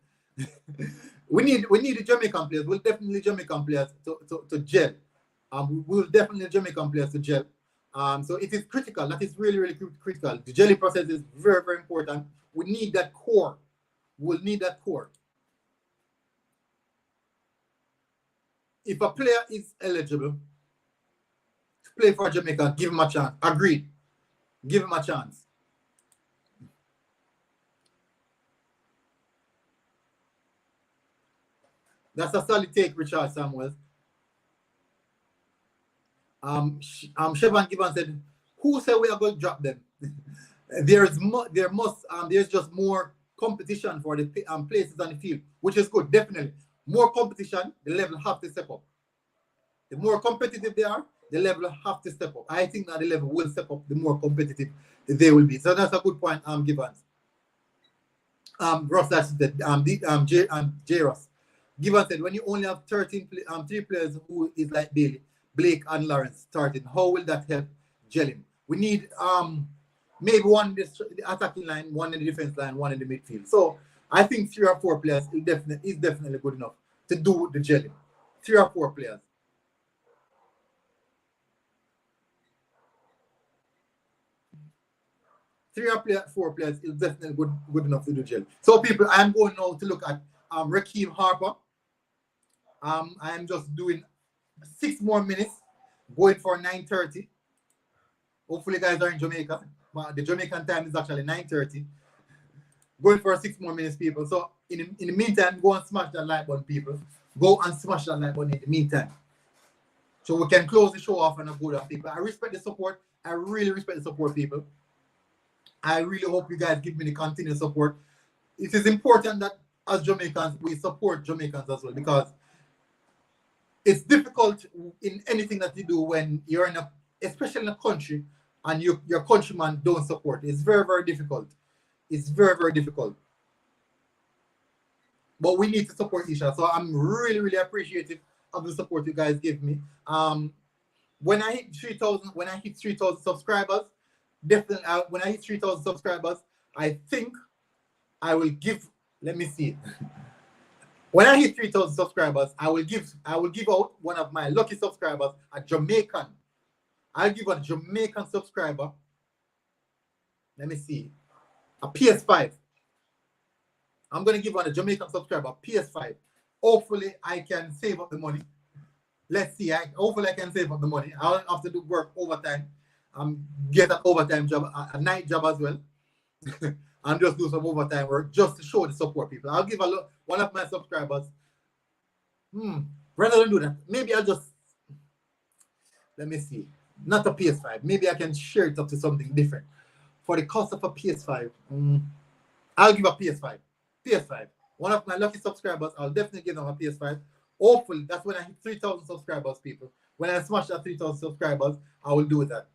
we need the Jamaican players. We'll definitely Jamaican players to gel. We'll definitely Jamaican players to gel. So it is critical. That is really, really critical. The gelling process is very, very important. We need that core. We'll need that core. If a player is eligible to play for Jamaica, give him a chance. Agreed. Give him a chance. That's a solid take, Richard Samuels. Chevron Gibbons said, who said we are going to drop them? There's just more competition for the places on the field, which is good, definitely. More competition, the level have to step up. The more competitive they are, the level have to step up. I think that the level will step up, the more competitive they will be. So that's a good point, Gibbons. Ross, that's the J. Ross. Gibbons said, when you only have 3 players who is like Bailey, Blake and Lawrence starting, how will that help gelling? We need maybe one in the attacking line, one in the defense line, one in the midfield. So I think 3 or 4 players is definitely good enough to do the gelling. 3 or 4 players. 3 or 4 players is definitely good enough to do gel. So people, I am going now to look at Rakeem Harper. I am just doing 6 more minutes, going for 9:30. Hopefully, guys are in Jamaica. The Jamaican time is actually 9:30. going for 6 more minutes, people. So in the meantime, go and smash that like button, people. Go and smash that like button in the meantime. So we can close the show off on a good one, people. I respect the support. I really respect the support, people. I really hope you guys give me the continued support. It is important that as Jamaicans, we support Jamaicans as well, because it's difficult in anything that you do when you're in a, especially in a country, and your countrymen don't support. It's very, very difficult. It's very, very difficult. But we need to support each other. So I'm really, really appreciative of the support you guys give me. When I hit 3,000 subscribers, definitely when I hit 3,000 subscribers, I think I will give, let me see. When I hit 3,000 subscribers, I will give out one of my lucky subscribers, a Jamaican. I'll give a Jamaican subscriber, let me see, a PS5. I'm going to give one a Jamaican subscriber a PS5. Hopefully, I can save up the money. Let's see. Hopefully, I can save up the money. I'll have to do work overtime. Get an overtime job, a night job as well. And just do some overtime work just to show the support, people. I'll give one of my subscribers. Rather than do that, maybe I'll just, let me see. Not a PS5. Maybe I can share it up to something different. For the cost of a PS5, I'll give a PS5. PS5. One of my lucky subscribers, I'll definitely give them a PS5. Hopefully, that's when I hit 3,000 subscribers, people. When I smash that 3,000 subscribers, I will do that.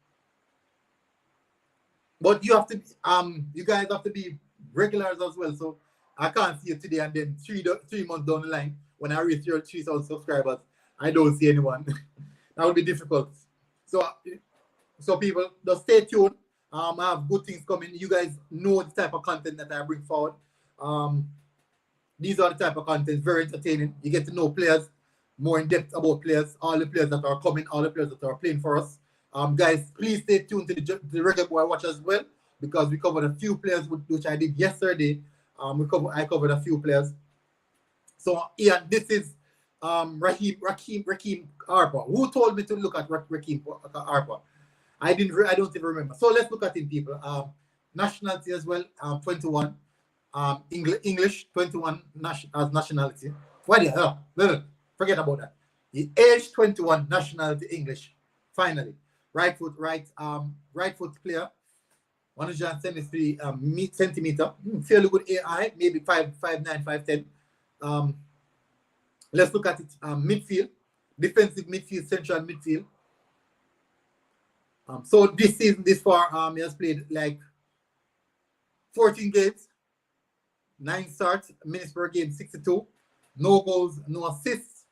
But you have to, you guys have to be regulars as well. So I can't see you today and then 3 months down the line, when I reach your 3,000 subscribers, I don't see anyone. That would be difficult. So people, just stay tuned. I have good things coming. You guys know the type of content that I bring forward. These are the type of content, very entertaining. You get to know players, more in depth about players, all the players that are coming, all the players that are playing for us. Guys, please stay tuned to the Reggae Boy Watch as well, because we covered a few players, which I did yesterday. I covered a few players. So, Ian, this is Rakeem Harper. Who told me to look at Rakeem Harper? I don't even remember. So let's look at him, people. Nationality as well, 21. English, 21 as nationality. What the hell? No, forget about that. The age 21, nationality English. Finally, right foot player, 173 centimeter. Fairly good AI, maybe 5'9", 5'10". Let's look at it. Midfield, defensive midfield, central midfield. So this season, this far, he has played like 14 games, 9 starts, minutes per game, 62. No goals, no assists.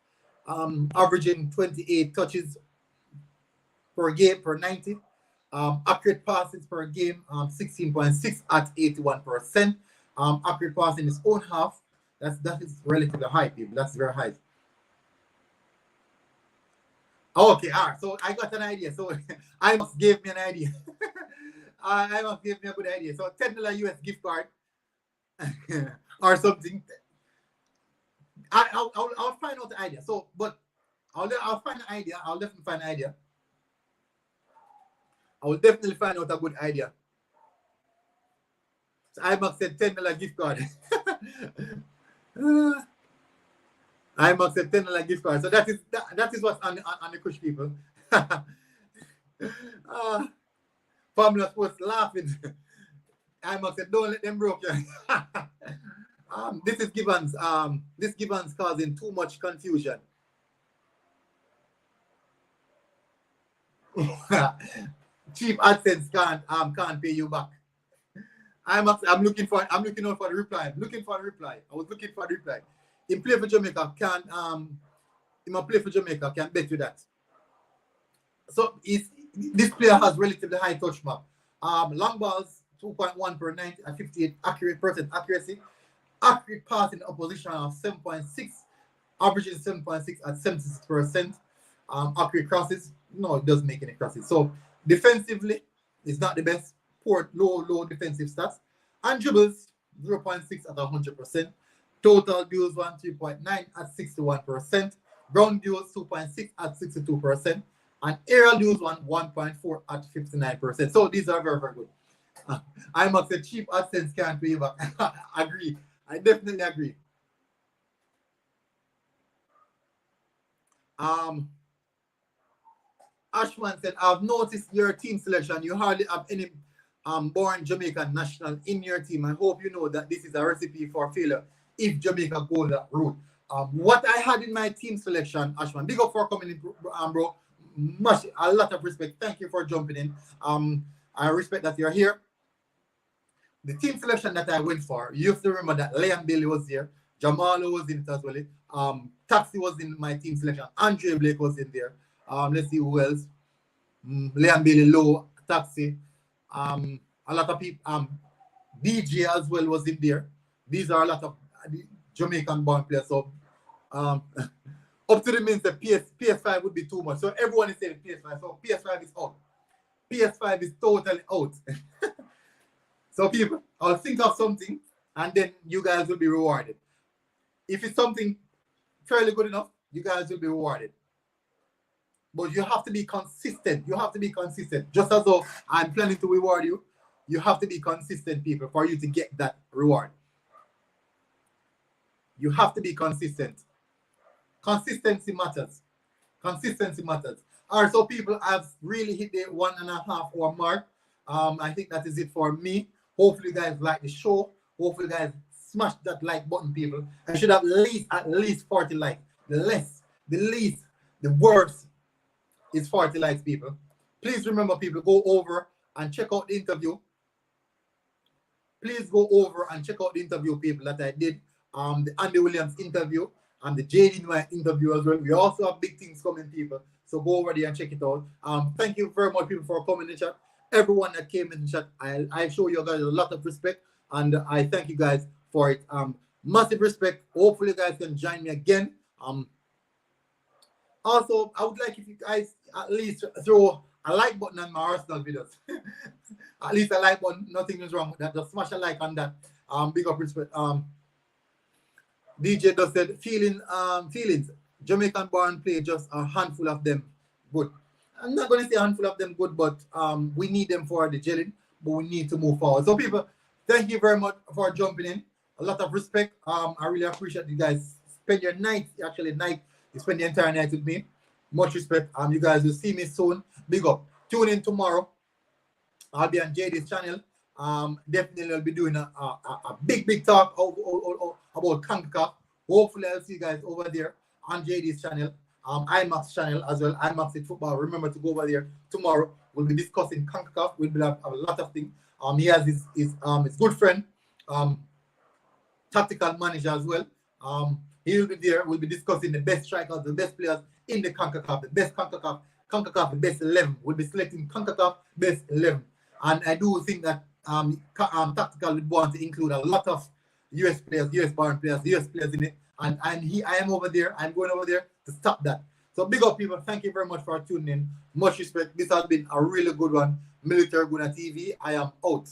Averaging 28 touches per game per 90. Accurate passes per game, 16.6 at 81%. Accurate pass in his own half. That is relatively high, people. That's very high. Okay, all right. So I got an idea. So I must give me an idea. I must give me a good idea. So $10 US gift card or something. I'll find out the idea. So, but I'll find an idea. I'll definitely find an idea. I will definitely find out a good idea. So I must say $10 gift card. I must say $10 gift card. So that is what's on the Kush, people. Formula Sports laughing. I must say, don't let them broke you. This is Gibbons. This Gibbons causing too much confusion. Cheap AdSense can't pay you back. I'm looking out for the reply. I was looking for the reply. Him play for Jamaica play for Jamaica, can bet you that. So this player has relatively high touch mark. Long balls 2.1 per 90 at 58% accuracy. Accurate pass in the opposition of 7.6, averaging 7.6 at 76%. Accurate crosses, no, it doesn't make any crosses. So defensively, it's not the best. Poor, low defensive stats. And dribbles 0.6 at 100%. Total duels 3.9 at 61%. Ground duels 2.6 at 62%. And aerial duels 1.4 at 59%. So these are very, very good. I'm a cheap AdSense can't pay back. Agree. I definitely agree. Ashman said, I've noticed your team selection. You hardly have any born Jamaican national in your team. I hope you know that this is a recipe for failure if Jamaica goes that route. What I had in my team selection, Ashman, big up for coming in, bro. Much, a lot of respect. Thank you for jumping in. I respect that you're here. The team selection that I went for, you have to remember that Liam Bailey was there. Jamal Lowe was in it as well. Taxi was in my team selection. Andre Blake was in there. Let's see who else. Liam Bailey, Lowe, Taxi. A lot of people. DJ as well was in there. These are a lot of Jamaican born players. So up to the means that PS5 would be too much. So everyone is saying PS5. So PS5 is out. PS5 is totally out. So people, I'll think of something and then you guys will be rewarded. If it's something fairly good enough, you guys will be rewarded. But you have to be consistent. You have to be consistent. Just as though I'm planning to reward you, you have to be consistent, people, for you to get that reward. You have to be consistent. Consistency matters. Consistency matters. All right, so people, I've really hit the 1.5 hour mark. I think that is it for me. Hopefully you guys like the show. Hopefully you guys smash that like button, people. I should have at least 40 likes. The worst is 40 likes, people. Please remember, people, go over and check out the interview. Please go over and check out the interview, people, that I did. The Andy Williams interview and the JD Noir interview as well. We also have big things coming, people. So go over there and check it out. Thank you very much, people, for coming in the chat. Everyone that came in the chat, I show you guys a lot of respect, and I thank you guys for it. Massive respect. Hopefully, you guys can join me again. Also, I would like if you guys at least throw a like button on my Arsenal videos. At least a like button. Nothing is wrong with that. Just smash a like on that. Big up respect. DJ just said feelings. Jamaican born play just a handful of them. Good. I'm not going to say a handful of them good, but we need them for the gelling, but we need to move forward. So people, thank you very much for jumping in. A lot of respect. I really appreciate you guys spend your night, you spend the entire night with me. Much respect. You guys will see me soon. Big up. Tune in tomorrow. I'll be on JD's channel. Definitely I'll be doing a big talk about CONCACAF. Hopefully I'll see you guys over there on JD's channel. IMAX channel as well. IMAX in football. Remember to go over there tomorrow. We'll be discussing CONCACAF. We'll have a lot of things. He has his good friend, tactical manager as well. He will be there. We'll be discussing the best strikers, the best players in the CONCACAF, the best CONCACAF, the best 11. We'll be selecting CONCACAF best 11. And I do think that tactical would want to include a lot of US players, US born players, US players in it. And I am over there. I'm going over there to stop that. So big up, people. Thank you very much for tuning in. Much respect. This has been a really good one. Military Guna TV. I am out.